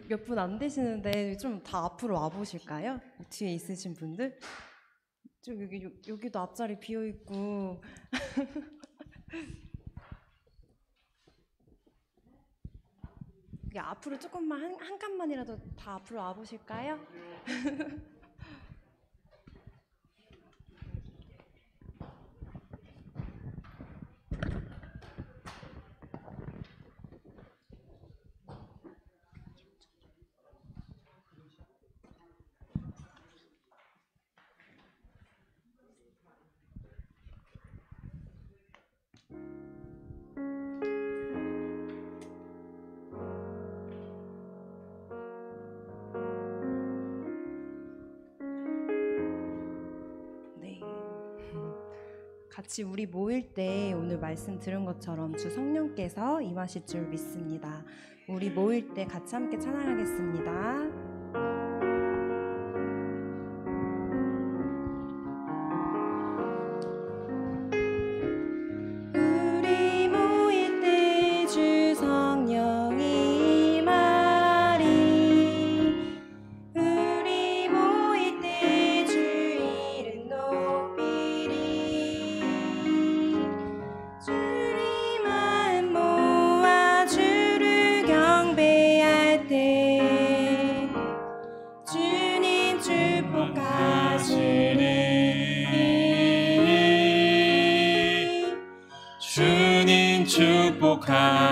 몇 분 안 되시는데 좀 다 앞으로 와 보실까요? 뒤에 있으신 분들 좀 여기도 앞자리 비어 있고 앞으로 조금만 한 칸만이라도 다 앞으로 와 보실까요? 같이 우리 모일 때 오늘 말씀 들은 것처럼 주 성령께서 임하실 줄 믿습니다. 우리 모일 때 같이 함께 찬양하겠습니다.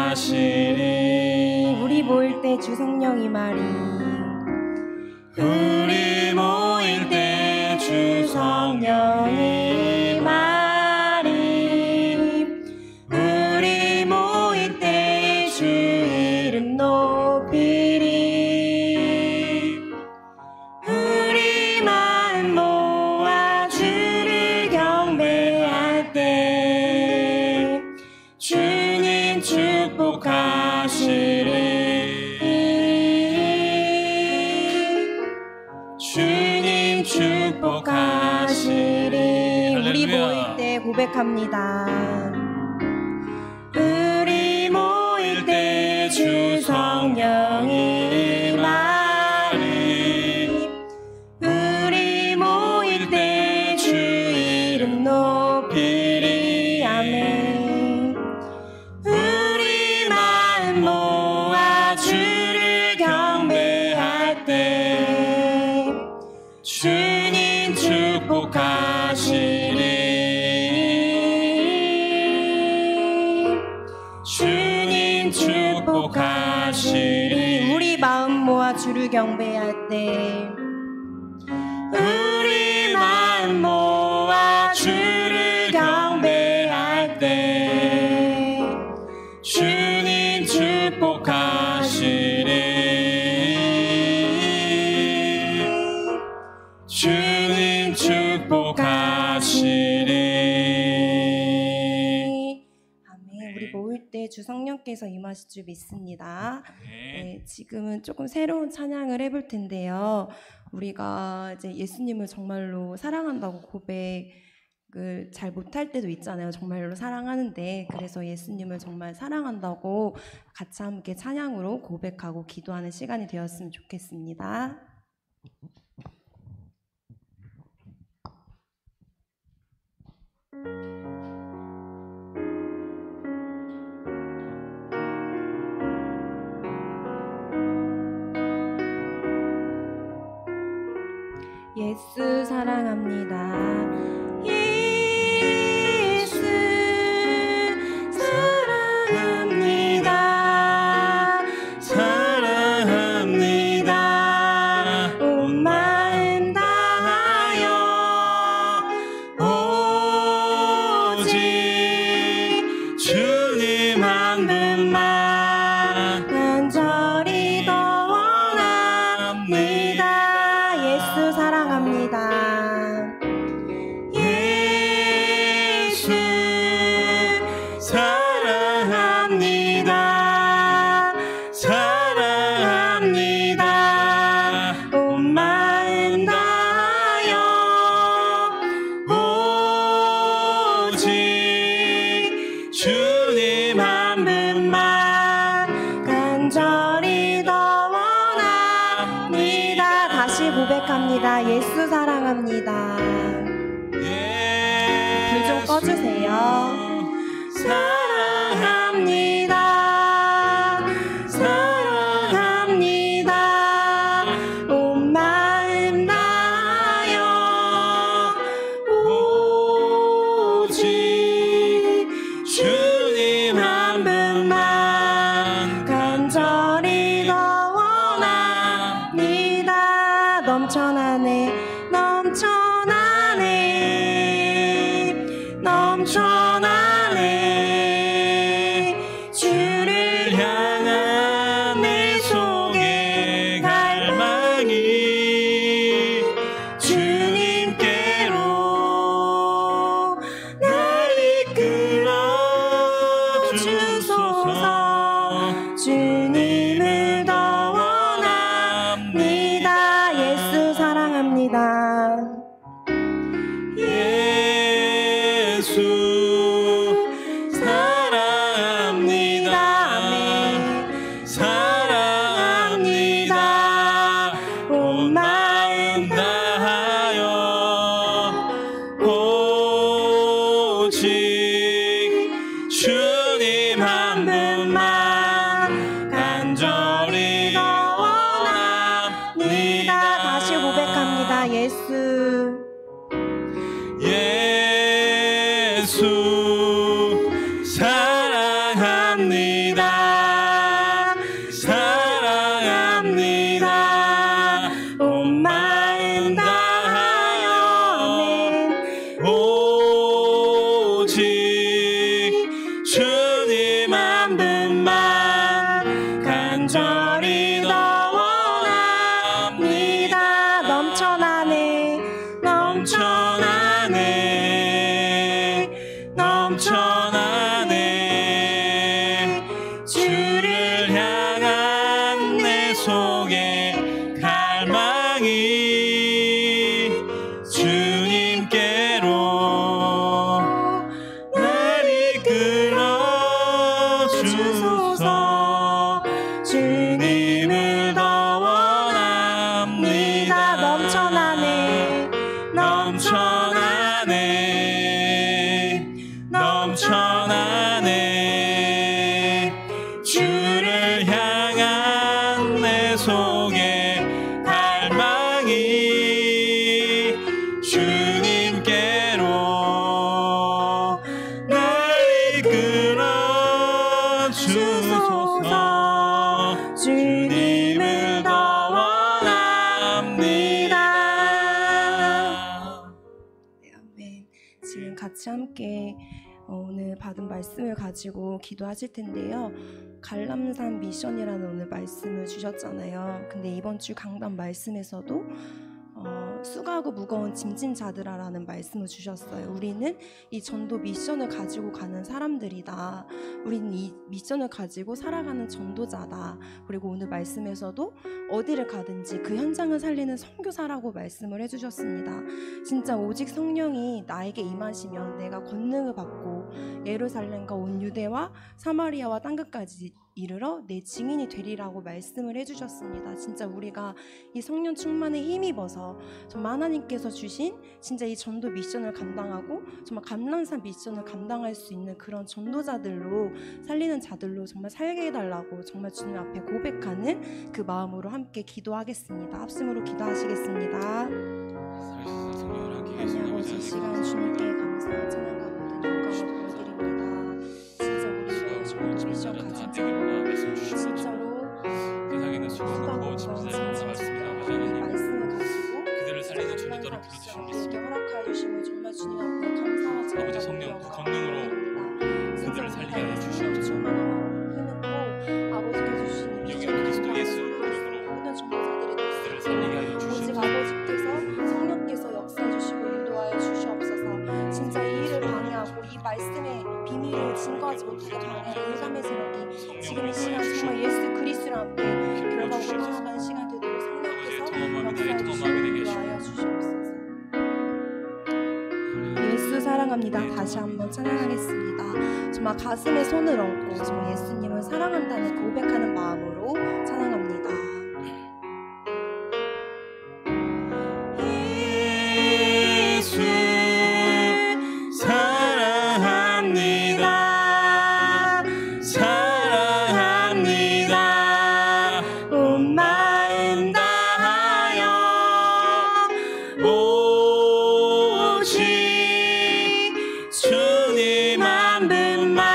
축복하시리. 우리 모일 때 주 성령 임하리. 우리 모일 때 주 성령 임하리. 우리 모일 때 주 이름 높이리. 우리 마음 모아 주를 경배할 때 주님 축복하시리. 주님 축복하시리. 우리 모일 때 고백합니다. 우리 모일 때 주 성령 임하리. 우리 모일 때 주 이름 높이리. 아멘. 우리 마음 모아 주를 경배할 때 주님 축복하시리. 주님 축복하시리. 우리 마음 모아 주를 경배할 때 우리 마음 모아 주를 경배할 때 주님 축복하시리. 주님 축복하시리. 아멘. 우리 모일 때 주 성령께서 임하실 줄 믿습니다. 네, 지금은 조금 새로운 찬양을 해볼 텐데요. 우리가 이제 예수님을 정말로 사랑한다고 고백을 잘 못할 때도 있잖아요. 정말로 사랑하는데, 그래서 예수님을 정말 사랑한다고 같이 함께 찬양으로 고백하고 기도하는 시간이 되었으면 좋겠습니다. 예수 사랑합니다. 예수 사랑합니다. 사랑합니다. 온 마음 다하여 오직 주님 한 분만 간절히 사랑합니다. 사랑합니다. 온 마음 다하여 오직 주님 한 분만 간절히 더 원합니다. 다시 고백합니다. 예수 사랑합니다. 불 좀 꺼주세요. 사랑합니다. 사랑합니다. 온 마음 다하여 오직 주님 한 분만 간절히 더 원합니다. 넘쳐나네 넘쳐나네 주를 향한 내 속의 갈망이 주님께로 날 이끌어 주소서. 주님을 더 원합니다. 예수 사랑합니다. 예수 사랑합니다. 사랑합니다. 온 마음 다하여 오직 주님 한 분만 간절히 더 원합니다. 다시 고백합니다. 예수 사랑합니다. 사랑합니다. 온 마음 다하여 오직 주님 한 분만 간절히 더 원합니다. 넘쳐나네 주를 향한 내 속의 갈망이 주님께로 날 이끌어 주소서. 주님을 더 원합니다. 넘쳐나네 주를 향한 내 속의 갈망이 주님께로 날 이끌어 주소서. 주님을 더 원합니다. 네, 아멘. 지금 같이 함께 오늘 받은 말씀을 가지고 기도하실 텐데요. 갈람산 미션이라는 오늘 말씀을 주셨잖아요. 근데 이번 주 강단 말씀에서도 수고하고 무거운 짐진 자들아라는 말씀을 주셨어요. 우리는 이 전도 미션을 가지고 가는 사람들이다. 우리는 이 미션을 가지고 살아가는 전도자다. 그리고 오늘 말씀에서도 어디를 가든지 그 현장을 살리는 선교사라고 말씀을 해주셨습니다. 진짜 오직 성령이 나에게 임하시면 내가 권능을 받고 예루살렘과 온 유대와 사마리아와 땅끝까지 이르러 내 증인이 되리라고 말씀을 해주셨습니다. 진짜 우리가 이 성령 충만에 힘입어서 정말 하나님께서 주신 진짜 이 전도 미션을 감당하고 정말 감람산 미션을 감당할 수 있는 그런 전도자들로 살리는 자들로 정말 살게 해달라고 정말 주님 앞에 고백하는 그 마음으로 함께 기도하겠습니다. 합심으로 기도하시겠습니다. 하나님 이 시간 주님께 감사와 찬양과 모든 영광을 드립니다. 진짜 우리의 전도 미션 가진 진짜로 세상에는 수고하고 무거운 짐진 자들이 많습니다. 하나님 말씀을 가지고 그들을 살리는 전도자로 부르주신 우리에게 허락하여 주심을 정말 주님 앞에 감사와 찬양과 아버지 성령 그 영광을 권능으로 드립니다. 그들을 살리게 하여 진짜 주시옵소서. 충만한 힘을 아버지께서 주신 이 여기는 그리스도 예수 이름으로 모든 전도자들이 그들을 살리게 하여 오직 주시옵소서. 아버지께서 성령께서 역사해 주시고 인도하여 주시옵소서. 진짜 이 일을 방해하고 이 말씀의 비밀을 증거 걸어가지 못하게 당하는 일감의 세력이 지금 이 시간 정말 예수 그리스도 앞에 결박으로 걸어가는 시간 되도록 성령께서 역사해 주시고 인도하여 주시옵소서. 예수 사랑합니다. 다시 한번 찬양하겠습니다. 정말 가슴에 손을 얹고 정말 예수님을 사랑한다는 고백하는 마음으로 찬양합니다. 예수 사랑합니다. 사랑합니다. 온 마음 다하여 오직 주님 한 분만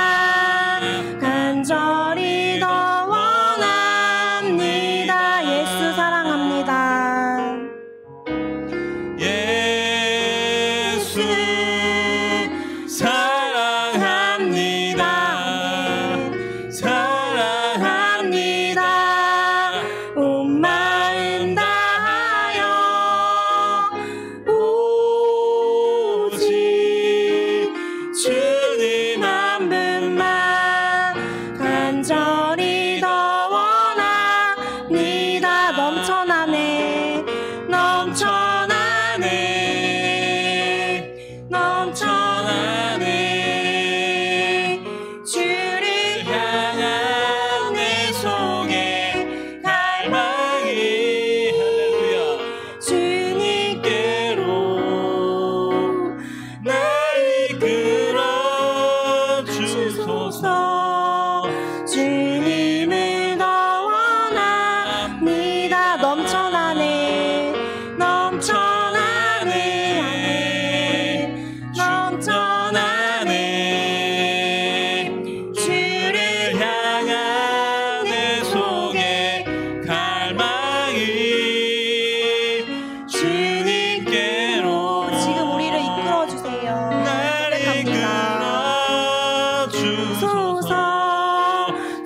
간절히 더 원합니다. 예수 사랑합니다. 예수 사랑합니다. 사랑합니다. 온 마음 다하여 오직 주님 한 분만 간절히 더 원합니다. 넘쳐나네 넘쳐나네 넘쳐나네 주를 향한 내 속에 갈망이 할렐루야 주님께로 날 이끌어 주소서. 주님을 더 원합니다. 넘쳐나네 넘쳐나네 넘쳐나네 주를 향한 내 속에 갈망이 주님께로 지금 우리를 이끌어 주세요. 날 고백합니다. 이끌어 주소서.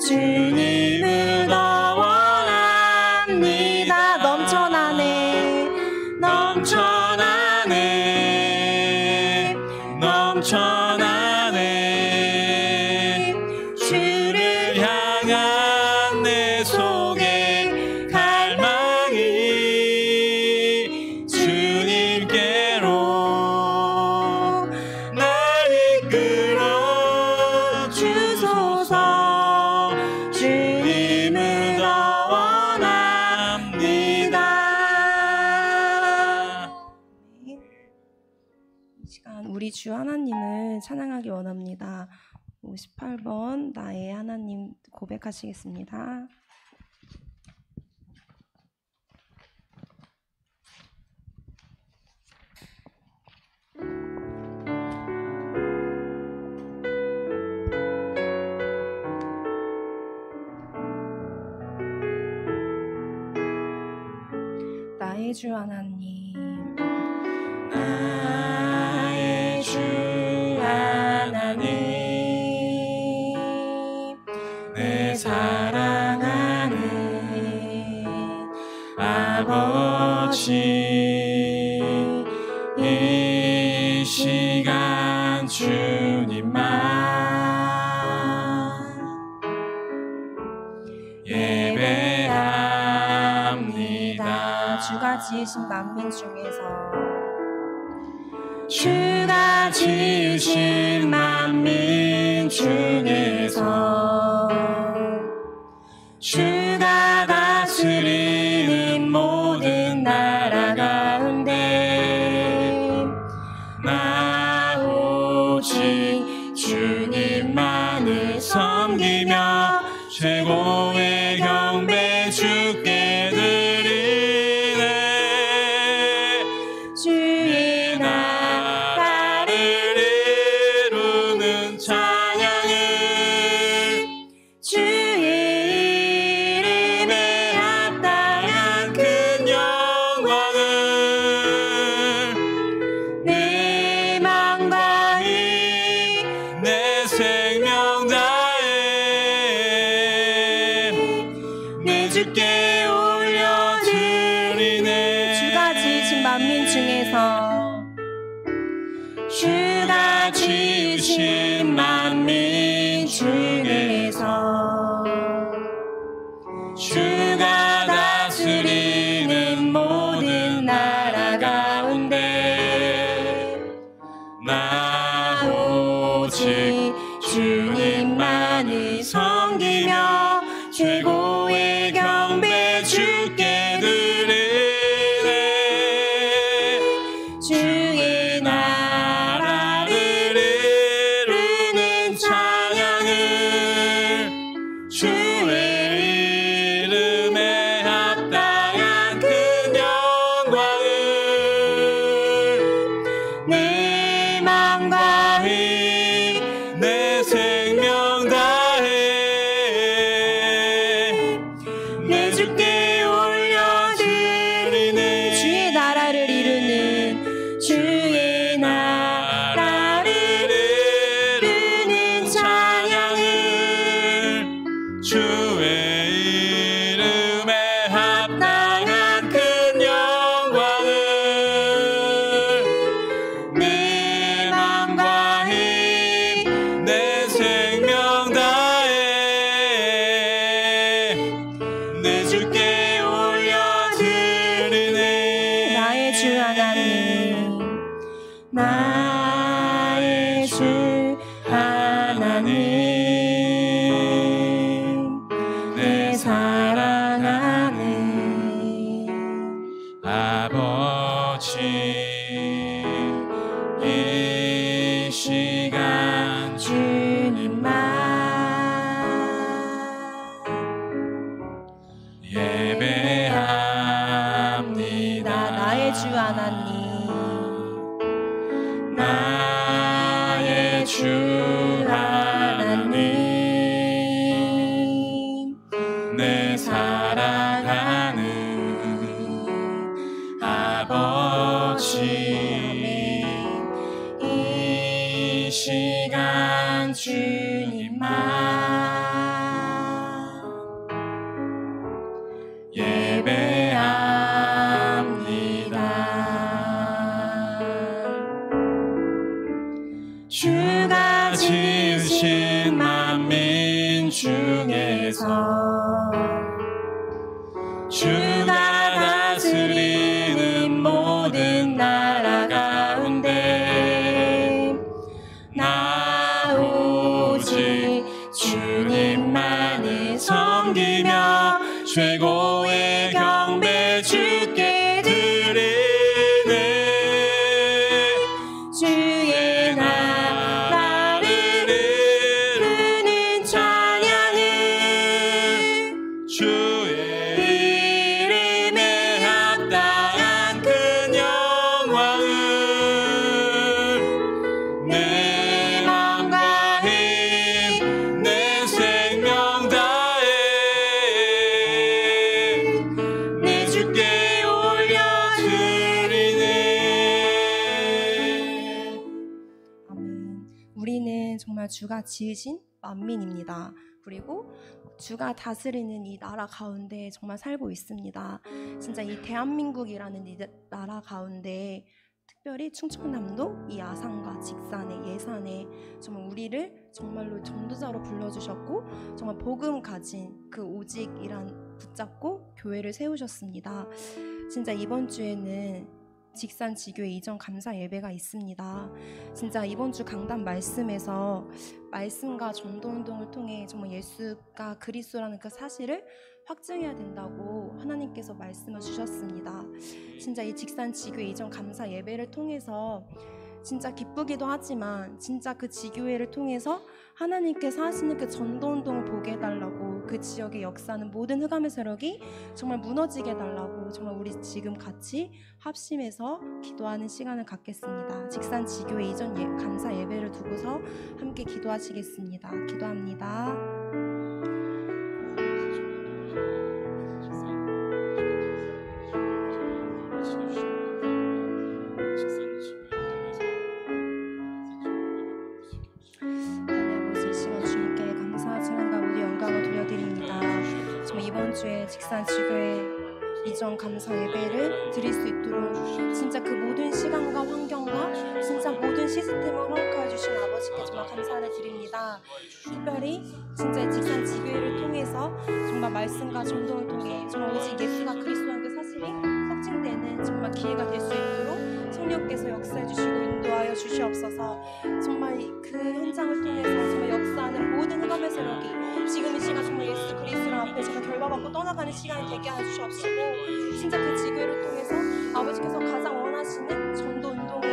주님을 더 원합니다. 넘쳐나네 넘쳐나네 넘쳐나네 주를 향한 내 속에 갈망이 주님께로 날 이끌어 주소서. 주님을 더 원합니다. 이 시간 우리 주 하나님을 찬양하기 원합니다. 58번 나의 하나님 고백하시겠습니다. 나의 주 하나님 나의 주 하나님 내 사랑하는 아버지 이 시간 주님만 예배합니다. 주가 지으신 만민 중에서 주가 지으신 만민 중에서 주가 다스리는 모든 나라 가운데 나 오직 주님만을 섬기며 최고의 경배 주께 드리네. 주의 나라를 이루는 찬양을 주의 이름에 합당한 큰 영광을 내 마음과 내 생명 다해 내 주께 올려드리네. 주가 지으신 만민 중에서 주가 지으신 만민 중에서 주가 다스리는 모든 나라 가운데 나 오직 주님만을 섬기며 최고의 경배 주께 드리네. 주의 나라를 이루는 찬양을 주의 이름에 합당한 큰 영광을 내 맘과 힘 내 생명 다해 내 주께 올려드리네. 주의 나라를 이루는 주의 나라를 이루는 찬양을 주의 이름에 합당한 큰 영광을 내 맘과 힘 내 생명 다해 내 주께 올려드리네. 나의 주 하나님 나의 주 하나님 내 사랑하는 아버지 이 시간 주님만 예배합니다. 나의 주 하나님 나의 주 하나님 내 사랑하는 아버지 이 시간 주님만 예배합니다. 주가 지으신 만민 중에서 주가 다스리는 모든 나라 가운데 나 오직 주님만을 섬기며 최고의 경배 주께 드리네. 주의 나라를 이루는 찬양을 주의 이름에 합당한 큰 영광을 내 맘과 힘 내 생명 다해 내 주께 올려드리네. 아멘. 우리는 정말 주가 지으신 만민입니다. 그리고 주가 다스리는 이 나라 가운데 정말 살고 있습니다. 진짜 이 대한민국이라는 이 나라 가운데 특별히 충청남도 이 아산과 직산에 예산에 정말 우리를 정말로 전도자로 불러주셨고 정말 복음 가진 그 오직이란 붙잡고 교회를 세우셨습니다. 진짜 이번 주에는 직산 지교회 이전 감사 예배가 있습니다. 진짜 이번 주 강단 말씀에서 말씀과 전도 운동을 통해 정말 예수가 그리스도라는 그 사실을 확증해야 된다고 하나님께서 말씀을 주셨습니다. 진짜 이 직산 지교회 이전 감사 예배를 통해서 진짜 기쁘기도 하지만 진짜 그 지교회를 통해서 하나님께서 하시는 그 전도운동을 보게 해달라고 그 지역에 역사하는 모든 흑암의 세력이 정말 무너지게 해달라고 정말 우리 지금 같이 합심해서 기도하는 시간을 갖겠습니다. 직산 지교회 이전 감사 예배를 두고서 함께 기도하시겠습니다. 기도합니다. 이번 주에 직산 지교회 이전 감사 예배를 드릴 수 있도록 진짜 그 모든 시간과 환경과 진짜 모든 시스템을 허락하여 주신 아버지께 정말 감사를 드립니다. 특별히 진짜 이 직산 지교회를 통해서 정말 말씀과 전도를 통해 정말 오직 예수가 그리스도라는 그 사실이 확증되는 정말 기회가 될 수 있도록 성령께서 역사해 주시고 인도하여 주시옵소서. 정말 그 현장을 통해서 정말 역사하는 모든 흑암의 세력이 지금 이 시간 정말 예수 그리스도 앞에 정말 결박받고 떠나가는 시간이 되게 하여 주시옵시고 진짜 그 지교회를 통해서 아버지께서 가장 원하시는 전도 운동이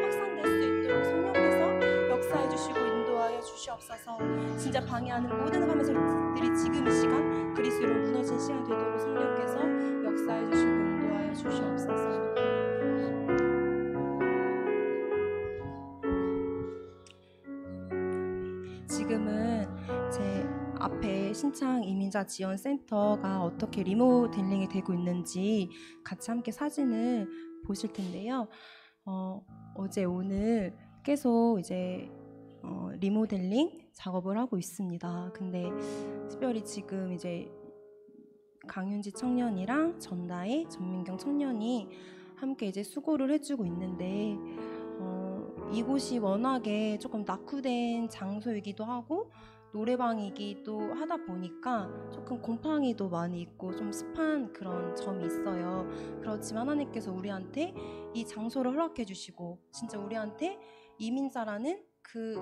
확산될 수 있도록 성령께서 역사해 주시고 인도하여 주시옵소서. 진짜 방해하는 모든 흑암의 세력들이 지금 이 시간 그리스도로 무너진 시간이 되도록 성령께서 역사해 주시고 인도하여 주시옵소서. 지금은 제 앞에 신창 이민자 지원 센터가 어떻게 리모델링이 되고 있는지 같이 함께 사진을 보실 텐데요. 어제 오늘 계속 이제 리모델링 작업을 하고 있습니다. 근데 특별히 지금 이제 강윤지 청년이랑 전다혜, 전민경 청년이 함께 이제 수고를 해주고 있는데 이곳이 워낙에 조금 낙후된 장소이기도 하고 노래방이기도 하다 보니까 조금 곰팡이도 많이 있고 좀 습한 그런 점이 있어요. 그렇지만 하나님께서 우리한테 이 장소를 허락해 주시고 진짜 우리한테 이민자라는 그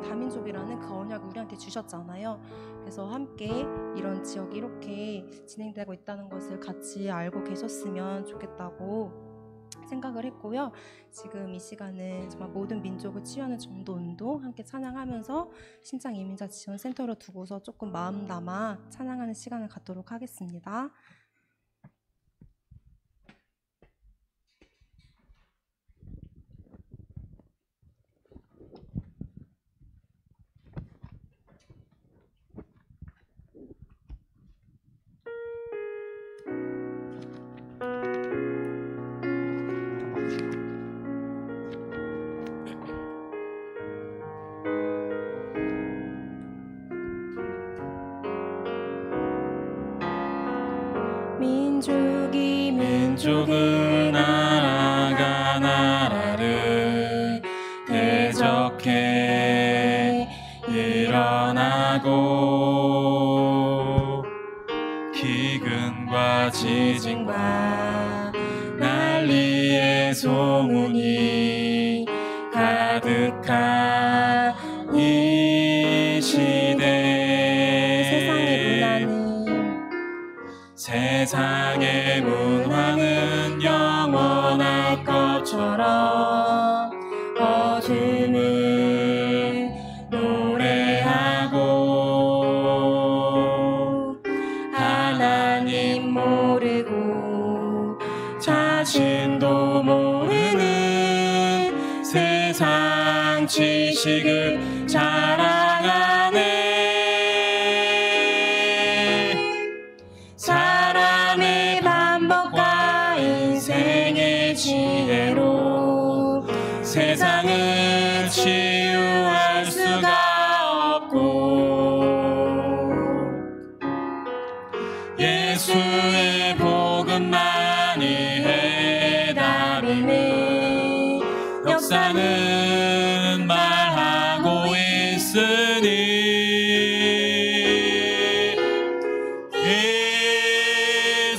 다민족이라는 그 언약을 우리한테 주셨잖아요. 그래서 함께 이런 지역이 이렇게 진행되고 있다는 것을 같이 알고 계셨으면 좋겠다고 생각을 했고요. 지금 이 시간은 정말 모든 민족을 치유하는 전도 운동 함께 찬양하면서 신창 이민자 지원 센터로 두고서 조금 마음 담아 찬양하는 시간을 갖도록 하겠습니다. 민족은 나라가 나라를 대적해 일어나고 기근과 지진과 난리의 소문이 가득한 이 시대 세상의 문화는 영원할 것처럼 어둠을 노래하고 하나님 모르고 자신도 모르는 세상 지식을 자랑하네. 사람의 반복과 인생의 지혜로 세상을 치유할 수가 없고 예수의 복음만이 해답이네. 역사는 말하고 있으니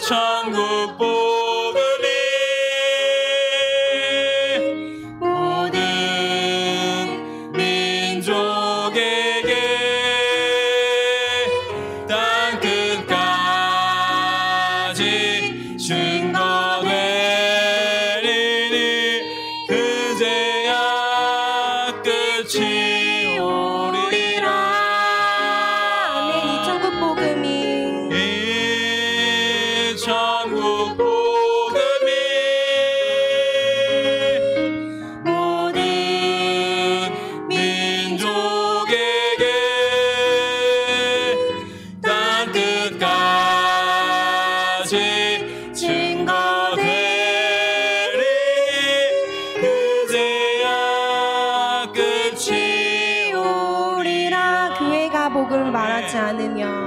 천국 복음이 모든 민족에게 땅끝까지 증거되리니 그제야 끝이 오리라. 아멘. 이 천국 복음이 천국 복음이 모든 민족에게 땅끝까지 증거되리니 그제야 끝이 오리라. 교회가 복음을 말하지 않으면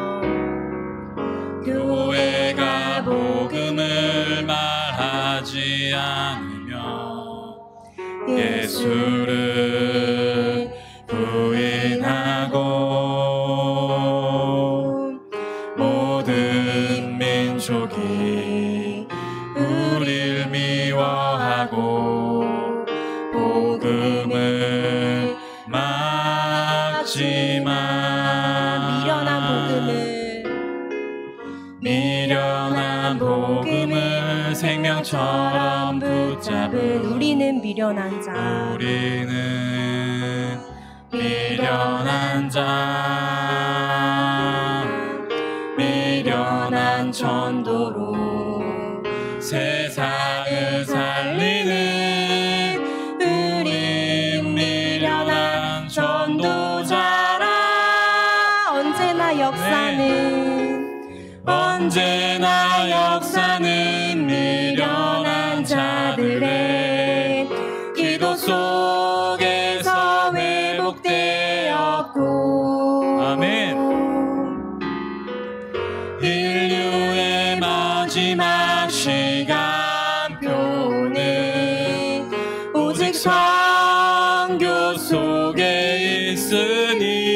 교회가 복음을 말하지 않으며 예수를 부인하고 모든 민족이 우릴 미워하고 복음을 막지만 미련한 복음을 생명처럼 붙잡은 우리는 미련한 자 우리는 미련한 자 미련한 전도로 세상을 살리는 우린 미련한 전도자라. 언제나 역사는 미련한 자들의 기도 속에서 회복되었고 아멘. 인류의 마지막 시간표는 오직 선교 속에 있으니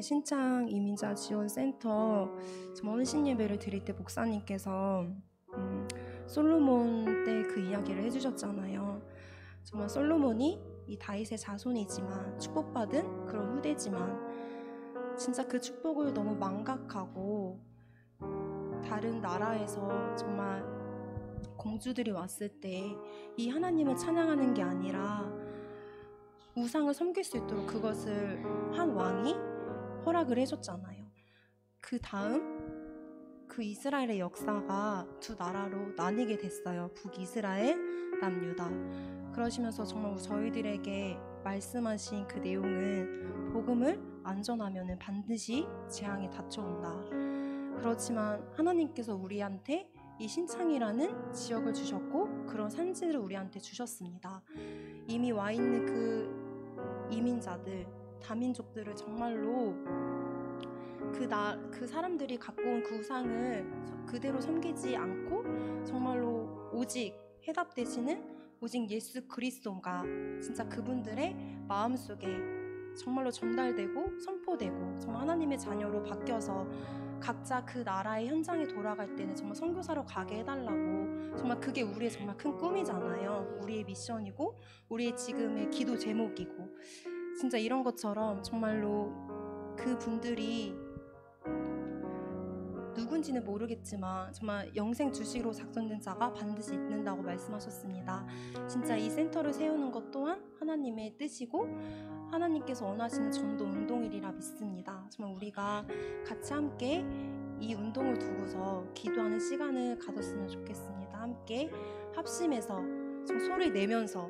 신창 이민자 지원센터 정말 헌신 예배를 드릴 때 목사님께서 솔로몬 때 그 이야기를 해주셨잖아요. 정말 솔로몬이 이 다윗의 자손이지만 축복받은 그런 후대지만 진짜 그 축복을 너무 망각하고 다른 나라에서 정말 공주들이 왔을 때 이 하나님을 찬양하는 게 아니라 우상을 섬길 수 있도록 그것을 한 왕이 허락을 해줬잖아요. 그 다음 그 이스라엘의 역사가 두 나라로 나뉘게 됐어요. 북이스라엘, 남유다. 그러시면서 정말 저희들에게 말씀하신 그 내용은 복음을 안 전하면 반드시 재앙이 닥쳐온다. 그렇지만 하나님께서 우리한테 이 신창이라는 지역을 주셨고 그런 산지를 우리한테 주셨습니다. 이미 와 있는 그 이민자들, 다민족들을 정말로 그 사람들이 갖고 온 그 우상을 그대로 섬기지 않고 정말로 오직 해답되시는 오직 예수 그리스도가 진짜 그분들의 마음속에 정말로 전달되고 선포되고 정말 하나님의 자녀로 바뀌어서 각자 그 나라의 현장에 돌아갈 때는 정말 선교사로 가게 해달라고 정말 그게 우리의 정말 큰 꿈이잖아요. 우리의 미션이고 우리의 지금의 기도 제목이고 진짜 이런 것처럼 정말로 그 분들이 누군지는 모르겠지만 정말 영생 주식으로 작성된 자가 반드시 있는다고 말씀하셨습니다. 진짜 이 센터를 세우는 것 또한 하나님의 뜻이고 하나님께서 원하시는 전도 운동일이라 믿습니다. 정말 우리가 같이 함께 이 운동을 두고서 기도하는 시간을 가졌으면 좋겠습니다. 함께 합심해서 정말 소리 내면서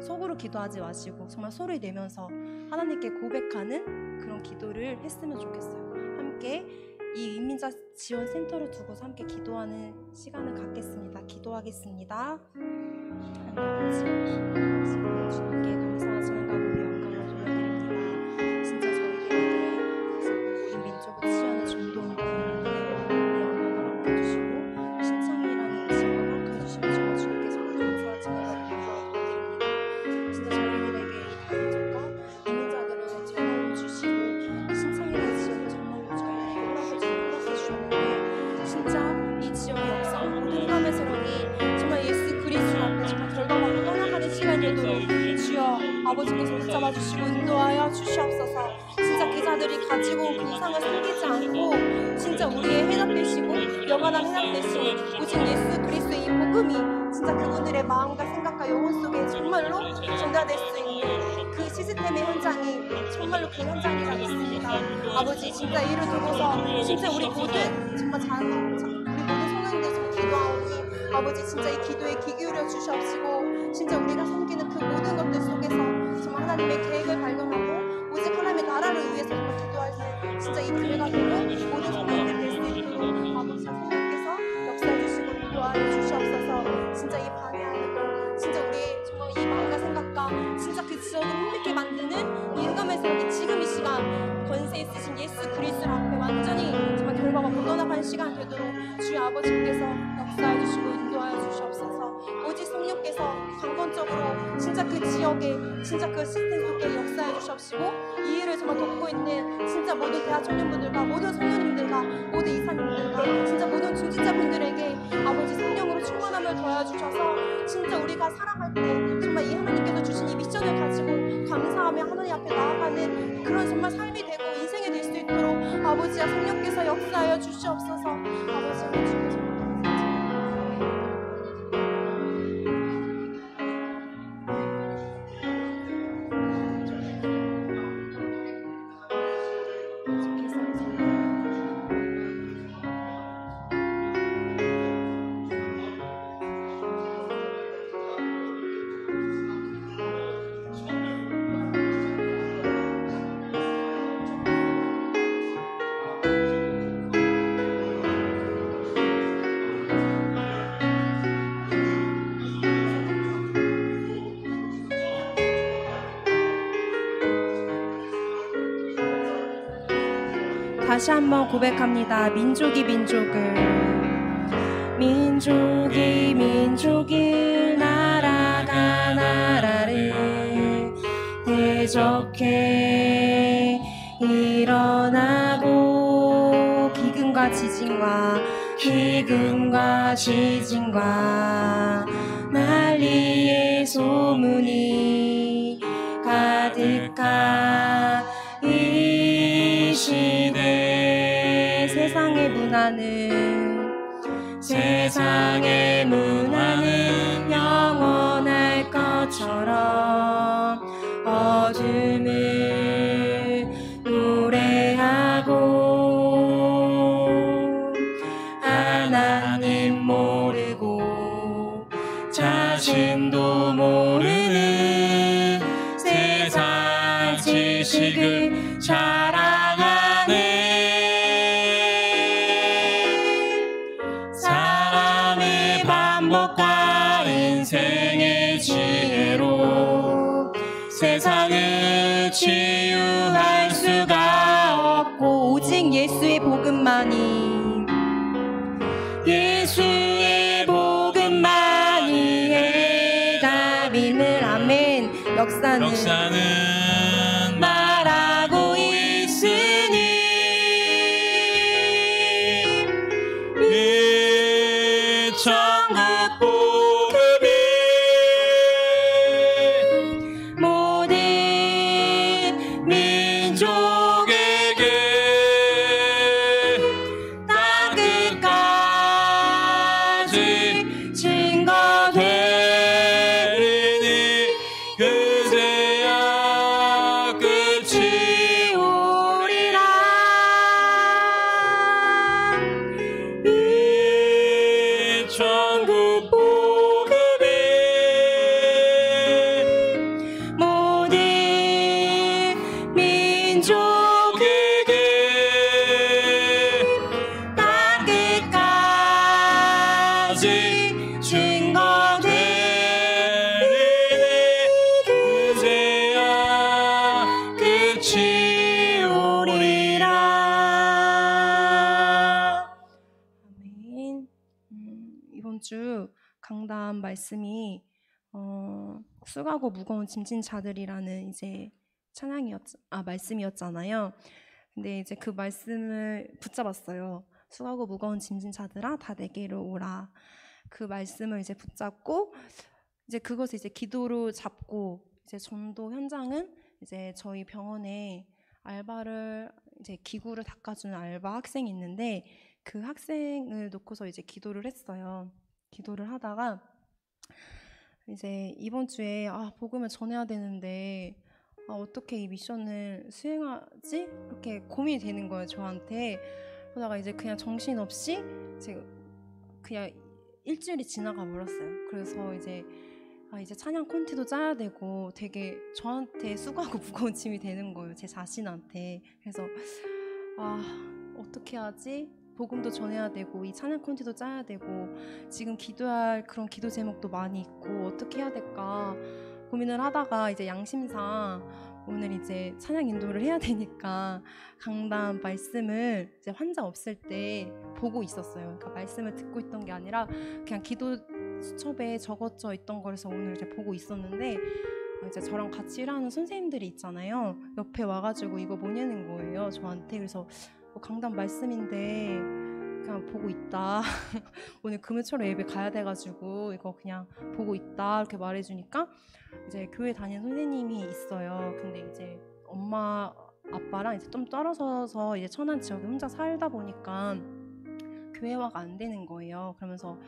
속으로 기도하지 마시고 정말 소리 내면서 하나님께 고백하는 그런 기도를 했으면 좋겠어요. 함께 이 이민자 지원 센터를 두고서 함께 기도하는 시간을 갖겠습니다. 기도하겠습니다. 하나님 아버지, 주님께 감사하시는가 우리 영광을 돌려드립니다. 진짜 저희들에게 우리 민족을 치유하는 전도 운동을 영광을 허락해주시고 신창이라는 지역을 허락해주시고 정말 주님께서 감사하시는가 돌려드립니다. 진짜 저희들에게 이 다민족과 이민자들을 제공해 주시고 신창이라는 지역을 정말로 저희들에게 주께서 붙잡아 주시고 인도하여 주시옵소서. 진짜 기자들이 가지고 온 근상을 숨기지 않고 진짜 우리의 해답 되시고 영원한 해답 되신 오직 예수 그리스도의 이 복음이 진짜 그분들의 마음과 생각과 영혼 속에 정말로 전달될 수 있는 그 시스템의 현장이 정말로 그 현장이라 믿습니다. 아버지 진짜 이를 두고서 진짜 우리 모든 정말 우리 모든 성도님들 좀 기도하오니 아버지 진짜 이 기도에 귀 기울여 주시옵시고 진짜 우리가 섬기는 그 모든 것들 속에서 정말 하나님의 계획을 발견하고 오직 하나님의 나라를 위해서 정말 기도할 때 진짜 이 교회가 되고 모든 성도님들 될 수 있도록 아버지 성령께서 역사해 주시고 인도하여 주시옵소서. 진짜 이 방해하는 진짜 우리 정말 이 마음과 생각과 진짜 그 지역을 힘있게 만드는 인감에서 여기 지금 이 시간 권세 있으신 예수 그리스도 앞에 완전히 정말 결과가 묻어나가는 시간 되도록 주의 아버지께서 역사해 주시고 인도하여 주시옵소서. 오직 성령께서 강건적으로 진짜 그 지역에 진짜 그 시스템 속에 역사해 주시옵시고 이 일을 정말 돕고 있는 진짜 모든 대학 청년분들과 모든 성도님들과 모든 이사님들과 진짜 모든 중직자분들에게 아버지 성령으로 충만함을 더해 주셔서 진짜 우리가 살아갈 때 정말 이 하나님께서 주신 이 미션을 가지고 감사하며 하나님 앞에 나아가는 그런 정말 삶이 되고 인생이 될 수 있도록 아버지와 성령께서 역사하여 주시옵소서. 아버지와 주께서 다시 한번 고백합니다. 민족이 민족을 나라가 나라를 대적해 일어나고 기근과 지진과 난리의 소문이 가득한 이 시대 세상의 문화는 영원할 것처럼 어둠을 노래하고 하나님 모르고 자신도 모르는 세상 지식을 자랑하네. 사람의 반복과 인생의 지혜로 세상을 치유할 수가 없고 오직 예수의 복음만이 해답임을 아멘. 역사는 말하고 있으니 이 천국 복음이 모든 민족에게 땅끝까지 증거되리니 그제야 끝이 오리라. 이 천국 복음이 모든 민족에게 땅끝까지 증거되리니 그제야 끝이 오리라. 아멘. 이번 주 강단 말씀이 쑥하고 무거운 짐진 자들이라는 이제 말씀이었잖아요. 근데 이제 그 말씀을 붙잡았어요. 쑥하고 무거운 짐진 자들아 다 내게로 오라. 그 말씀을 이제 붙잡고 이제 그것을 이제 기도로 잡고 이제 전도 현장은 이제 저희 병원에 알바를 이제 기구를 닦아주는 알바 학생이 있는데 그 학생을 놓고서 이제 기도를 했어요. 기도를 하다가 이제 이번 주에 복음을 전해야 되는데 어떻게 이 미션을 수행하지? 이렇게 고민이 되는 거예요, 저한테. 그러다가 이제 그냥 정신없이 제가 그냥 일주일이 지나가 버렸어요. 그래서 이제 이제 찬양 콘티도 짜야 되고 되게 저한테 수고하고 무거운 짐이 되는 거예요, 제 자신한테. 그래서 어떻게 하지? 복음도 전해야 되고 이 찬양 콘티도 짜야 되고 지금 기도할 그런 기도 제목도 많이 있고 어떻게 해야 될까 고민을 하다가 이제 양심상 오늘 이제 찬양 인도를 해야 되니까 강단 말씀을 이제 환자 없을 때 보고 있었어요. 그러니까 말씀을 듣고 있던 게 아니라 그냥 기도 수첩에 적어져 있던 거라서 오늘 이제 보고 있었는데 이제 저랑 같이 일하는 선생님들이 있잖아요. 옆에 와가지고 이거 뭐냐는 거예요, 저한테. 그래서 강단 말씀인데 그냥 보고 있다. 오늘 금요초로 예배 가야 돼가지고 이거 그냥 보고 있다 이렇게 말해주니까 이제 교회 다니는 선생님이 있어요. 근데 이제 엄마 아빠랑 이제 좀 떨어져서 이제 천안 지역에 혼자 살다 보니까 교회화가 안 되는 거예요. 그러면서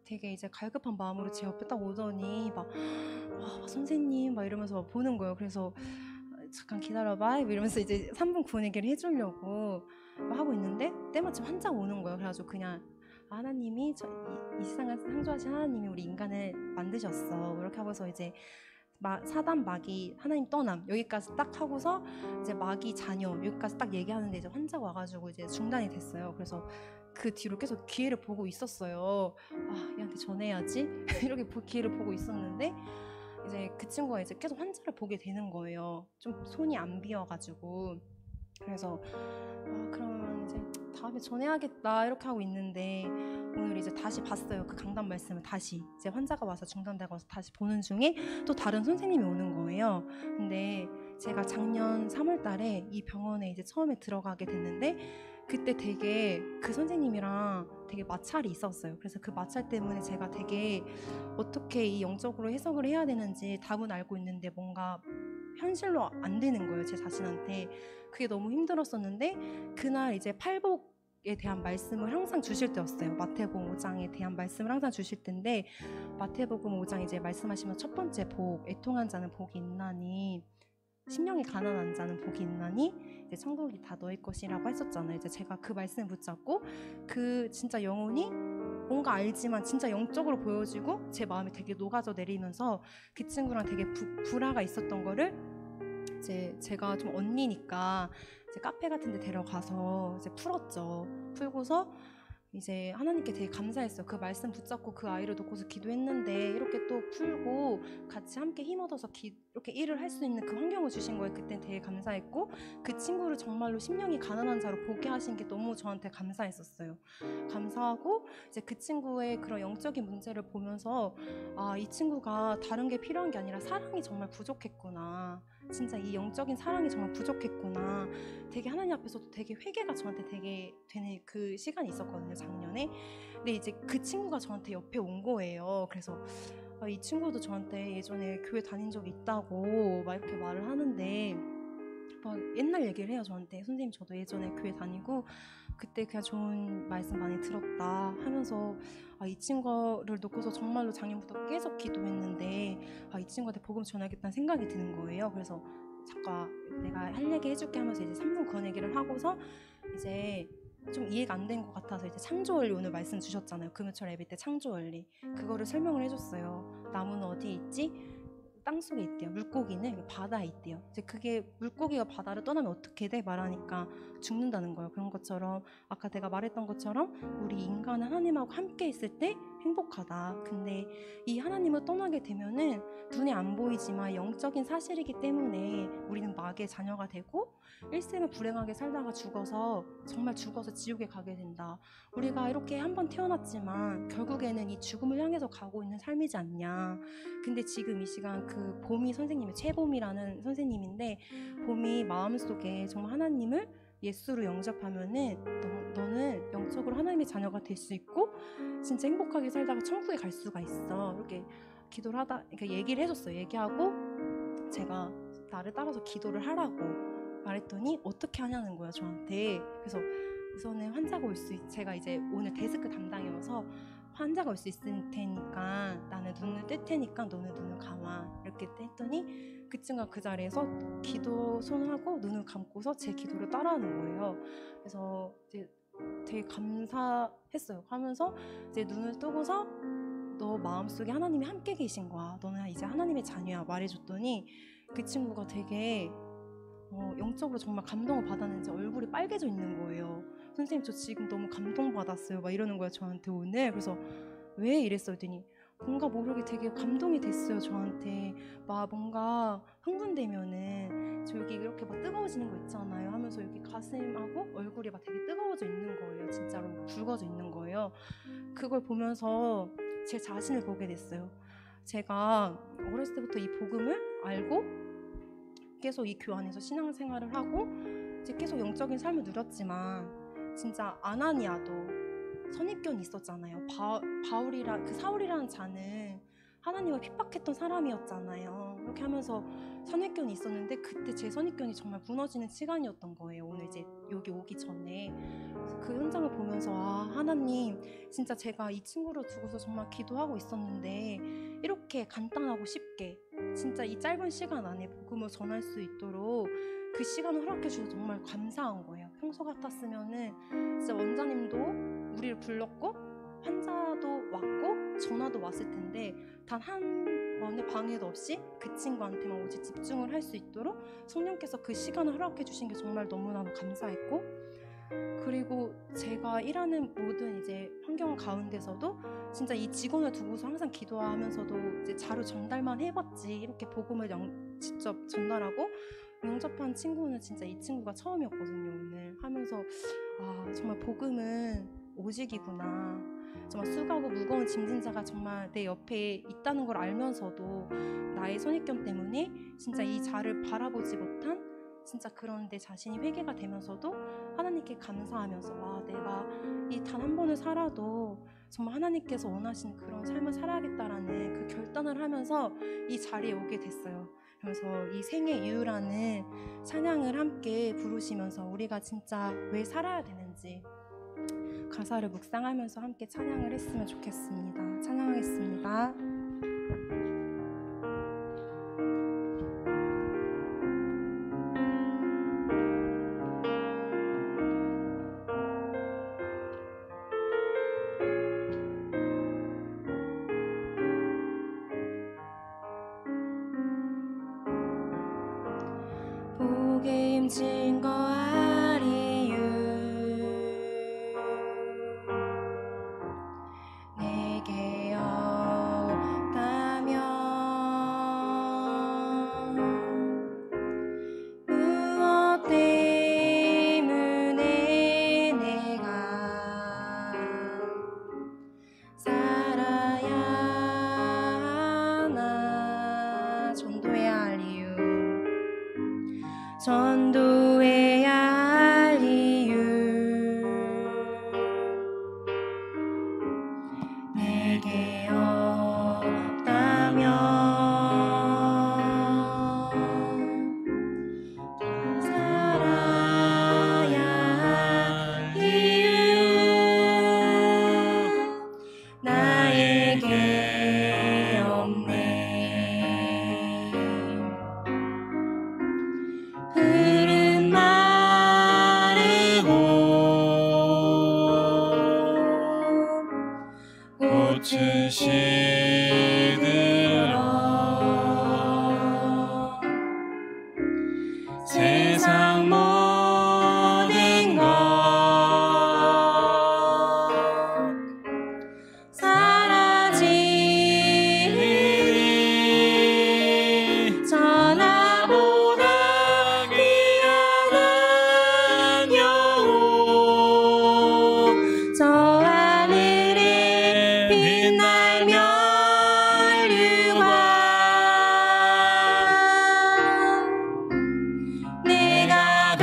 되게 이제 갈급한 마음으로 제 옆에 딱 오더니 막 선생님 막 이러면서 보는 거예요. 그래서 잠깐 기다려봐 이러면서 이제 3분 구원얘기를 해주려고 하고 있는데 때마침 환자가 오는 거예요. 그래가지고 그냥 하나님이 이 세상을 창조하신 하나님이 우리 인간을 만드셨어 이렇게 하고서 이제 사단 마귀 하나님 떠남 여기까지 딱 하고서 이제 마귀 자녀 여기까지 딱 얘기하는데 이제 환자가 와가지고 이제 중단이 됐어요. 그래서 그 뒤로 계속 기회를 보고 있었어요. 얘한테 전해야지 이렇게 기회를 보고 있었는데 이제 그 친구가 이제 계속 환자를 보게 되는 거예요. 좀 손이 안 비어가지고. 그래서 그러면 이제 다음에 전해야겠다 이렇게 하고 있는데 오늘 이제 다시 봤어요. 그 강단 말씀을 다시 이제 환자가 와서 중단되고 다시 보는 중에 또 다른 선생님이 오는 거예요. 근데 제가 작년 3월 달에 이 병원에 이제 처음에 들어가게 됐는데 그때 되게 그 선생님이랑 되게 마찰이 있었어요. 그래서 그 마찰 때문에 제가 되게 어떻게 이 영적으로 해석을 해야 되는지 답은 알고 있는데 뭔가 현실로 안 되는 거예요, 제 자신한테. 그게 너무 힘들었었는데 그날 이제 팔복에 대한 말씀을 항상 주실 때였어요. 마태복음 5장에 대한 말씀을 항상 주실 텐데 마태복음 5장 이제 말씀하시면 첫 번째 복, 애통한 자는 복이 있나니 심령이 가난한 자는 복이 있나니 이제 천국이 다 너의 것이라고 했었잖아요. 이제 제가 그 말씀 붙잡고 그 진짜 영혼이 뭔가 알지만 진짜 영적으로 보여지고 제 마음이 되게 녹아져 내리면서 그 친구랑 되게 불화가 있었던 거를 이제 제가 좀 언니니까 이제 카페 같은 데 데려가서 이제 풀었죠. 풀고서 이제 하나님께 되게 감사했어요. 그 말씀 붙잡고 그 아이를 놓고서 기도했는데 이렇게 또 풀고 같이 함께 힘 얻어서 이렇게 일을 할 수 있는 그 환경을 주신 거에 그때 되게 감사했고 그 친구를 정말로 심령이 가난한 자로 보게 하신 게 너무 저한테 감사했었어요. 감사하고 이제 그 친구의 그런 영적인 문제를 보면서 이 친구가 다른 게 필요한 게 아니라 사랑이 정말 부족했구나. 진짜 이 영적인 사랑이 정말 부족했구나. 되게 하나님 앞에서도 되게 회개가 저한테 되게 되는 그 시간이 있었거든요, 작년에. 근데 이제 그 친구가 저한테 옆에 온 거예요. 그래서 이 친구도 저한테 예전에 교회 다닌 적이 있다고 막 이렇게 말을 하는데 막 옛날 얘기를 해요, 저한테. 선생님 저도 예전에 교회 다니고 그때 그냥 좋은 말씀 많이 들었다 하면서 이 친구를 놓고서 정말로 작년부터 계속 기도했는데 이 친구한테 복음 전하겠다는 생각이 드는 거예요. 그래서 잠깐 내가 할 얘기 해줄게 하면서 이제 3분 그 얘기를 하고서 이제 좀 이해가 안 된 것 같아서 이제 창조원리 오늘 말씀 주셨잖아요. 금요철 예배 때 창조원리 그거를 설명을 해줬어요. 나무는 어디에 있지? 땅속에 있대요. 물고기는 바다에 있대요. 이제 그게 물고기가 바다를 떠나면 어떻게 돼? 말하니까 죽는다는 거예요. 그런 것처럼 아까 내가 말했던 것처럼 우리 인간은 하나님하고 함께 있을 때 행복하다. 근데 이 하나님을 떠나게 되면은 눈에 안 보이지만 영적인 사실이기 때문에 우리는 마귀의 자녀가 되고 일생을 불행하게 살다가 죽어서 정말 죽어서 지옥에 가게 된다. 우리가 이렇게 한번 태어났지만 결국에는 이 죽음을 향해서 가고 있는 삶이지 않냐. 근데 지금 이 시간 그 봄이 선생님이 최봄이라는 선생님인데 봄이 마음속에 정말 하나님을 예수로 영접하면은 너는 영적으로 하나님의 자녀가 될 수 있고 진짜 행복하게 살다가 천국에 갈 수가 있어. 이렇게 기도를 하다 그러니까 얘기를 해줬어요. 얘기하고 제가 나를 따라서 기도를 하라고 말했더니 어떻게 하냐는 거야 저한테. 그래서 우선은 환자가 올 수 제가 이제 오늘 데스크 담당이어서 환자가 올 수 있을 테니까 나는 눈을 뜰 테니까 너는 눈을 감아 이렇게 했더니 그 친구가 그 자리에서 기도 손하고 눈을 감고서 제 기도를 따라하는 거예요. 그래서 이제 되게 감사했어요. 하면서 이제 눈을 뜨고서 너 마음속에 하나님이 함께 계신 거야. 너는 이제 하나님의 자녀야 말해줬더니 그 친구가 되게 영적으로 정말 감동을 받았는지 얼굴이 빨개져 있는 거예요. 선생님 저 지금 너무 감동받았어요 막 이러는 거야 저한테 오늘. 그래서 왜 이랬어 했더니 뭔가 모르게 되게 감동이 됐어요 저한테. 막 뭔가 흥분되면은 저 여기 이렇게 막 뜨거워지는 거 있잖아요 하면서 여기 가슴하고 얼굴이 막 되게 뜨거워져 있는 거예요. 진짜로 붉어져 있는 거예요. 그걸 보면서 제 자신을 보게 됐어요. 제가 어렸을 때부터 이 복음을 알고 계속 이 교회 안에서 신앙생활을 하고 이제 계속 영적인 삶을 누렸지만 진짜 아나니아도 선입견이 있었잖아요. 바울이랑 그 사울이라는 자는 하나님을 핍박했던 사람이었잖아요. 이렇게 하면서 선입견이 있었는데 그때 제 선입견이 정말 무너지는 시간이었던 거예요. 오늘 이제 여기 오기 전에. 그래서 그 현장을 보면서 하나님 진짜 제가 이 친구를 두고서 정말 기도하고 있었는데 이렇게 간단하고 쉽게 진짜 이 짧은 시간 안에 복음을 전할 수 있도록 그 시간을 허락해 주셔서 정말 감사한 거예요. 평소 같았으면은 진짜 원장님도 우리를 불렀고 환자도 왔고 전화도 왔을 텐데 단 한 번의 방해도 없이 그 친구한테만 오직 집중을 할 수 있도록 성령께서 그 시간을 허락해 주신 게 정말 너무나도 감사했고, 그리고 제가 일하는 모든 이제 환경 가운데서도 진짜 이 직원을 두고서 항상 기도하면서도 이제 자료 전달만 해봤지 이렇게 복음을 직접 전달하고 영접한 친구는 진짜 이 친구가 처음이었거든요. 오늘 하면서 정말 복음은 오직이구나. 정말 수고하고 무거운 짐진 자가 정말 내 옆에 있다는 걸 알면서도 나의 선입견 때문에 진짜 이 자를 바라보지 못한 진짜 그런 내 자신이 회개가 되면서도 하나님께 감사하면서 내가 이 단 한 번을 살아도 정말 하나님께서 원하시는 그런 삶을 살아야겠다라는 그 결단을 하면서 이 자리에 오게 됐어요. 그래서 이 생의 이유라는 찬양을 함께 부르시면서 우리가 진짜 왜 살아야 되는지 가사를 묵상하면서 함께 찬양을 했으면 좋겠습니다. 찬양하겠습니다. 복에 힘진 거 아리유 내게 없다면 무엇 때문에 내가 살아야 하나. 전도해야 할 이유, 전도해야 할 이유, 내게 없다면 살아야 할 이유, 나에게 없네. 푸른 마르고 꽃은 시들어 세상 모든 것 사라지리. 전하보다 귀한 영혼 저 하늘에 빛날 면류관 내가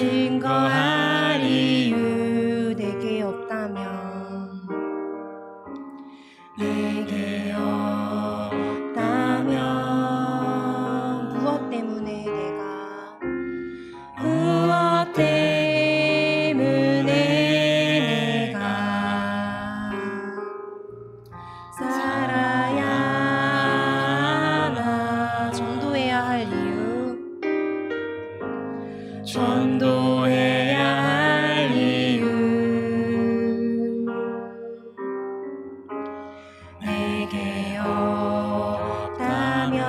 증거할 이유 내게 없다면 내게 없다면 무엇 때문에 내가 살아야 하나 전도해야 할 이유 전도해야 할 이유 내게 없다면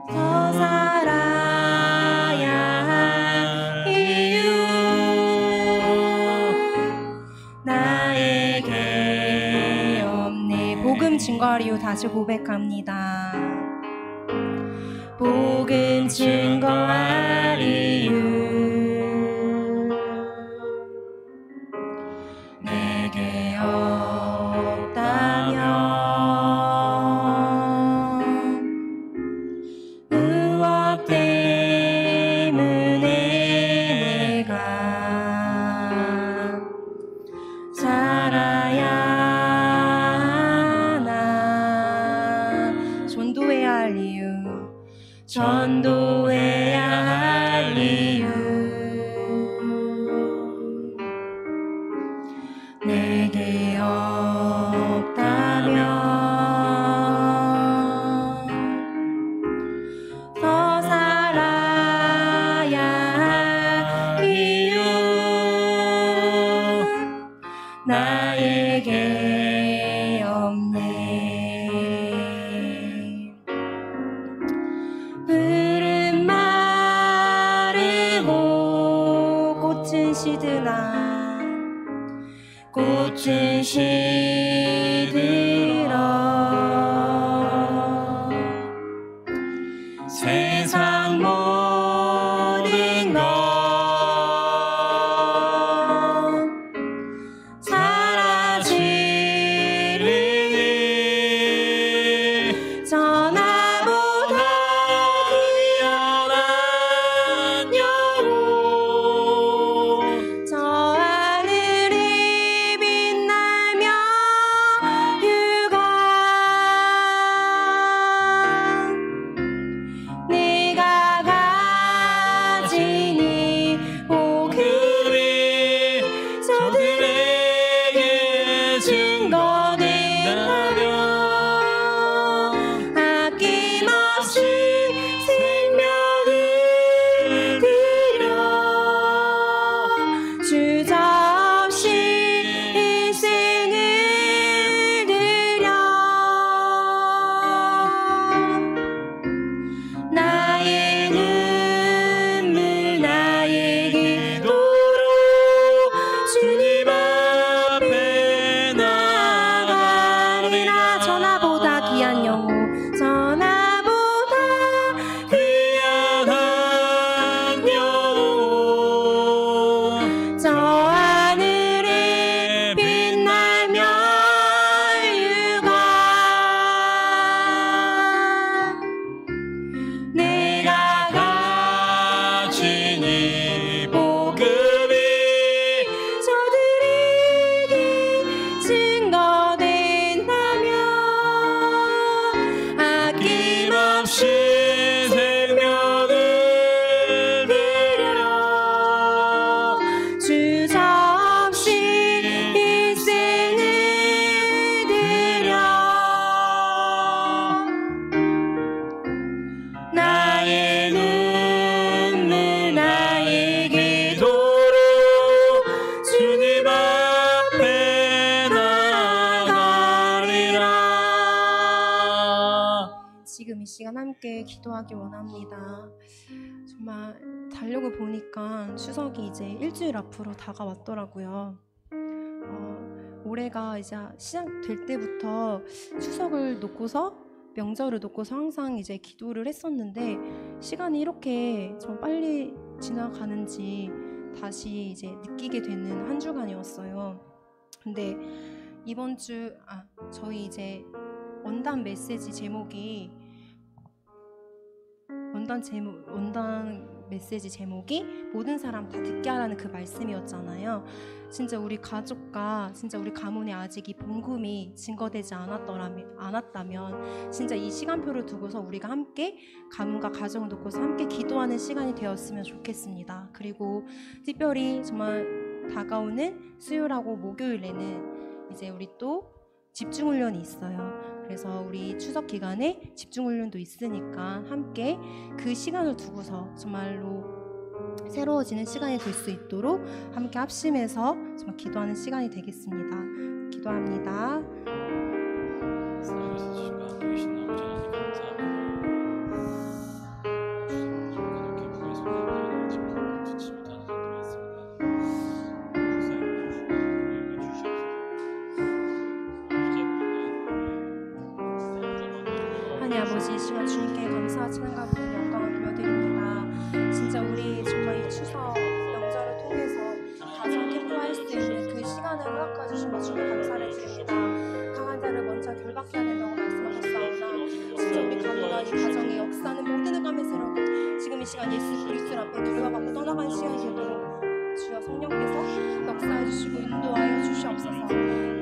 더 살아야 할 이유 나에게 없네. 복음 증거할 이유 다시 고백합니다. 복음 증거할 이유 내게 없다면 무엇 때문에 내가 살아야 하나 전도해야 할 이유 전도해야 할 이유 내게 없다면 더 살아야 할 이유 나에게 없네. 푸른 마르고 꽃은 시드나 꽃은 시들어 세상 모든 것 사라지리니 저 나보다 귀한 영혼 저 하늘이 빛나며 유광 내가 가진 이 복음이 저들에게 증거된다면 아낌없이 생명을 드려 주저없이 일생을 드려 나의 눈물 나의 기도로 주님 앞에 나가리라 전화보다 귀한 영혼 전화보다 귀한 영혼 저 하늘에 빛나며 유광 내가 가진 이 복음이 저들에게 증거된다면 아낌없이 생명을 드려 주저없이 일생을 드려 나의 눈물 나의 기도로 주님 앞에 나가리라. 지금 이 시간 함께 기도하기 원합니다. 정말 달력을 보니까 추석이 이제 일주일 앞으로 다가왔더라고요. 올해가 이제 시작될 때부터 추석을 놓고서 명절을 놓고서 항상 이제 기도를 했었는데 시간이 이렇게 좀 빨리 지나가는지 다시 이제 느끼게 되는 한 주간이었어요. 근데 이번 주 저희 이제 원단 메시지 제목이 원단 메시지 제목이 모든 사람 다 듣게 하라는 그 말씀이었잖아요. 진짜 우리 가족과 진짜 우리 가문에 아직 이 복음이 증거되지 않았다면 진짜 이 시간표를 두고서 우리가 함께 가문과 가정을 놓고서 함께 기도하는 시간이 되었으면 좋겠습니다. 그리고 특별히 정말 다가오는 수요일하고 목요일에는 이제 우리 또 집중훈련이 있어요. 그래서 우리 추석 기간에 집중훈련도 있으니까 함께 그 시간을 두고서 정말로 새로워지는 시간이 될 수 있도록 함께 합심해서 정말 기도하는 시간이 되겠습니다. 기도합니다. 살아계신 주시고 함께 계신 아버지 하나님 감사합니다. 가족께 부의 손님들이 지금 듣지 못하는 사람들이 있습니다. 여기 주시옵소서. 하나님 아버지, 이 시간 주님께 감사와 찬양과 모든 영광을 돌려드립니다. 진짜 우리 정말 이 추석 명절을 통해서 가정 캠프할 수 있는 그 시간을 허락해 주신 것 주님 감사를 드립니다. 강한 자를 먼저 결박해야 된다고 말씀하셨사오나 진짜 우리 가문과 이 가정의 역사는 모든 흑암의 새로 지금 이 시간 예수 그리스도 앞에 두려워하고 떠나가는 시간이 되도록 주여 성령께서 역사해 주시고 인도하여 주시옵소서.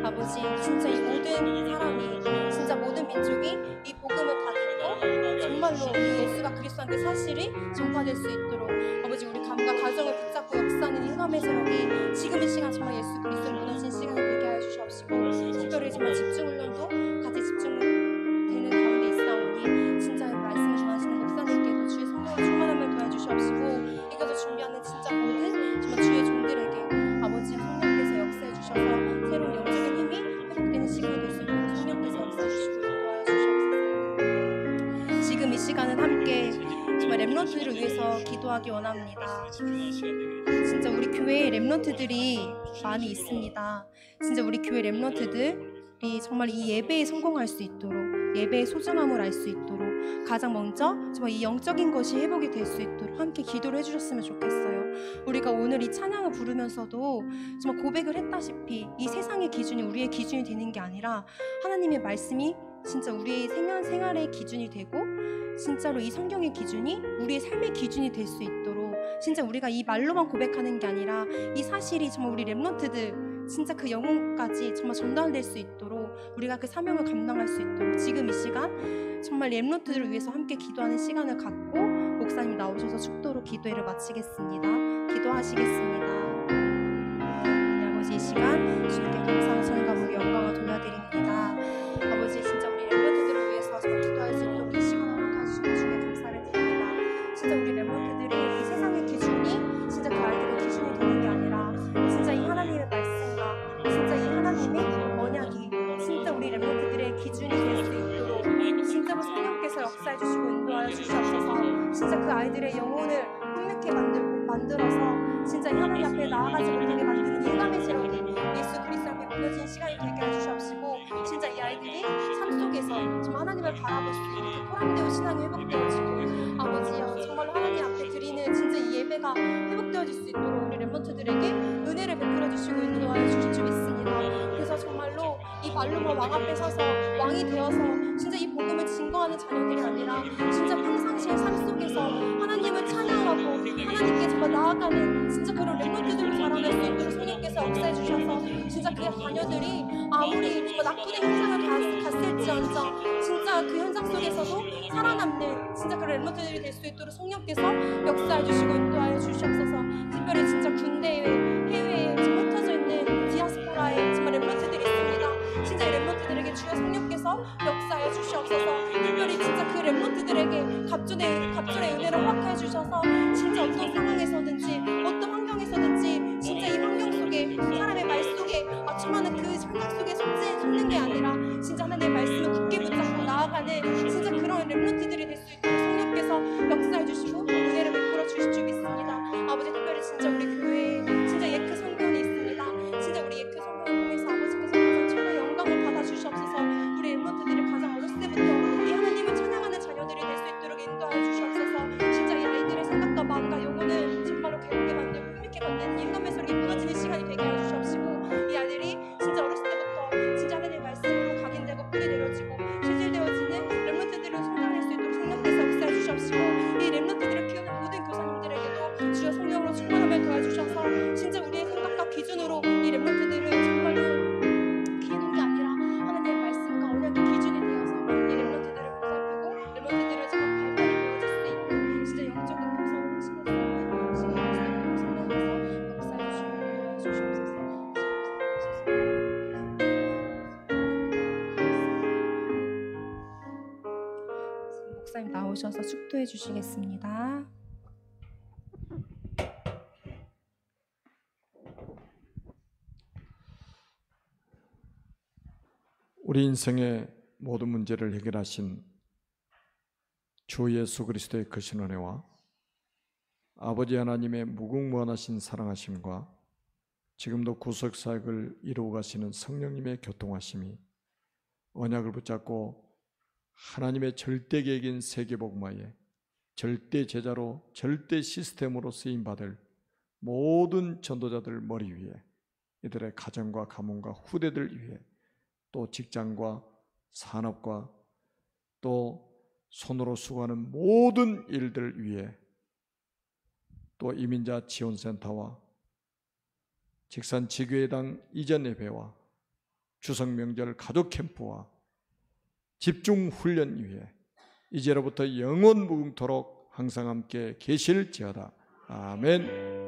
아버지, 진짜 이 모든 사람이 진짜 모든 민족이 이 복음을 다 듣고 정말로 예수가 그리스도한테 사실이 전파될 수 있도록 아버지, 우리 가문과 가정을 붙잡고 역사하는 이 흑암의 세력이 지금 이 시간 정말 예수 그리스도를 무너진 시간이 되게 하여 주시옵시고, 특별히 정말 집중훈련도 같이 집중되는 가운데 있사오니 진짜 말씀을 전하시는 목사님께도 주의 성령을 충만함을 도와주시옵시고, 이것을 준비하는 진짜 모든 정말 주의 종들에게 아버지 성령께서 역사해 주셔서 새로운 영적인 힘이 회복되는 시간이 될 수 있도록 성령께서 역사해 주시고 인도하여 주시옵소서. 지금 이 시간은 함께 정말 렘넌트들을 위해서 기도하기 원합니다. 진짜 우리 교회에 렘넌트들이 많이 있습니다. 진짜 우리 교회 렘넌트들이 정말 이 예배에 성공할 수 있도록, 예배의 소중함을 알 수 있도록, 가장 먼저 정말 이 영적인 것이 회복이 될 수 있도록 함께 기도를 해주셨으면 좋겠어요. 우리가 오늘 이 찬양을 부르면서도 정말 고백을 했다시피 이 세상의 기준이 우리의 기준이 되는 게 아니라 하나님의 말씀이 진짜 우리의 생활의 기준이 되고 진짜로 이 성경의 기준이 우리의 삶의 기준이 될 수 있도록, 진짜 우리가 이 말로만 고백하는 게 아니라 이 사실이 정말 우리 렘넌트들 진짜 그 영혼까지 정말 전달될 수 있도록 우리가 그 사명을 감당할 수 있도록 지금 이 시간 정말 렘넌트들을 위해서 함께 기도하는 시간을 갖고 목사님 나오셔서 축도로 기도회를 마치겠습니다. 기도하시겠습니다. 아버지, 이 시간 주님께 감사와 찬양과 모든 영광을 돌려드립니다. 아버지, 진짜 우리 렘넌트들을 위해서 정말 기도할 수 있도록 이 시간 허락하시고 주님께 감사를 드립니다. 진짜 우리 렘넌트들이 이 세상의 기준이 진짜 그 아이들의 기준이 되는 게 아니라 진짜 이 하나님의 말씀과 진짜 이 하나님의 언약이 진짜 우리 렘넌트들의 기준이 될 수 있도록 진짜로 성령께서 역사해 주시고 인도하여 주시옵소서. 진짜 그 아이들의 영혼을 흥미케 만들어서 진짜 이 하나님 앞에 나아가지 못하게 만드는 인간의 세력이 예수 그리스도 앞에 무너진 시간이 되게 해주시옵시고, 진짜 이 아이들이 삶 속에서 정말 하나님을 바라볼 수 있는 그 포럼되어 신앙이 회복되어지고 아버지여 정말로 하나님 앞에 드리는 진짜 이 예배가 회복되어질 수 있도록 우리 렘넌트들에게 은혜를 베풀어 주시고 인도하여 주실 줄 믿습니다. 그래서 정말로 이 말로만 왕 앞에 서서 왕이 되어서 진짜 이 복음을 증거하는 자녀들이 아니라 진짜 평상시의 삶 속에서 하나님을 찬양하고 하나님께 정말 나아가는 진짜 그런 렘넌트들로 자라날 수 있도록 성령께서 역사해 주셔서 진짜 그 자녀들이 아무리 정말 나쁜 현장을 갔을지언정 진짜 그 현장 속에서도 살아남는 진짜 그런 렘넌트들이 될 수 있도록 성령께서 역사해 주시고 인도하여 주시옵소서. 특별히 진짜 군대에 해외에 지금 흩어져 있는 디아스포라에 정말 렘넌트들이 있습니다. 진짜 이 렘넌트들에게 주여 성령께서 역사해 주시옵소서. 특별히 진짜 그 렘넌트들에게 갑절의 은혜를 허락해 주셔서 진짜 어떤 상황에서든지 어떤 환경에서든지 진짜 이 환경 속에 사람의 말 속에 맞춤하는 그 환경 속에 속는 게 아니라 진짜 하나님의 말씀을 굳게 붙잡고 나아가는 진짜 그런 렘넌트들이 될 수 있도록 성령께서 역사해 주시고 은혜를 베풀어 주실 줄 믿습니다. 아버지, 특별히 진짜 우리 교회에 진짜 예크 성교원이 있습니다. 진짜 우리 예크 성교원 통해서 아버지께서 가장 최고의 영광을 받아 주시옵소서. 우리 렘넌트들이 가장 어렸을 때부터 이 하나님을 찬양하는 자녀들이 될 수 있도록 인도하여 주시옵소서. 진짜 이 아이들의 생각 오셔서 축도해 주시겠습니다. 우리 인생의 모든 문제를 해결하신 주 예수 그리스도의 크신 은혜와 아버지 하나님의 무궁무한하신 사랑하심과 지금도 구속사역을 이루어 가시는 성령님의 교통하심이 언약을 붙잡고 하나님의 절대 계획인 세계복음화에 절대 제자로 절대 시스템으로 쓰임받을 모든 전도자들 머리 위에 이들의 가정과 가문과 후대들 위해 또 직장과 산업과 또 손으로 수고하는 모든 일들 위해 또 이민자 지원센터와 직산 지교회당 이전 예배와 추석 명절 가족 캠프와 집중 훈련 위해 이제로부터 영원 무궁토록 항상 함께 계실지어다. 아멘.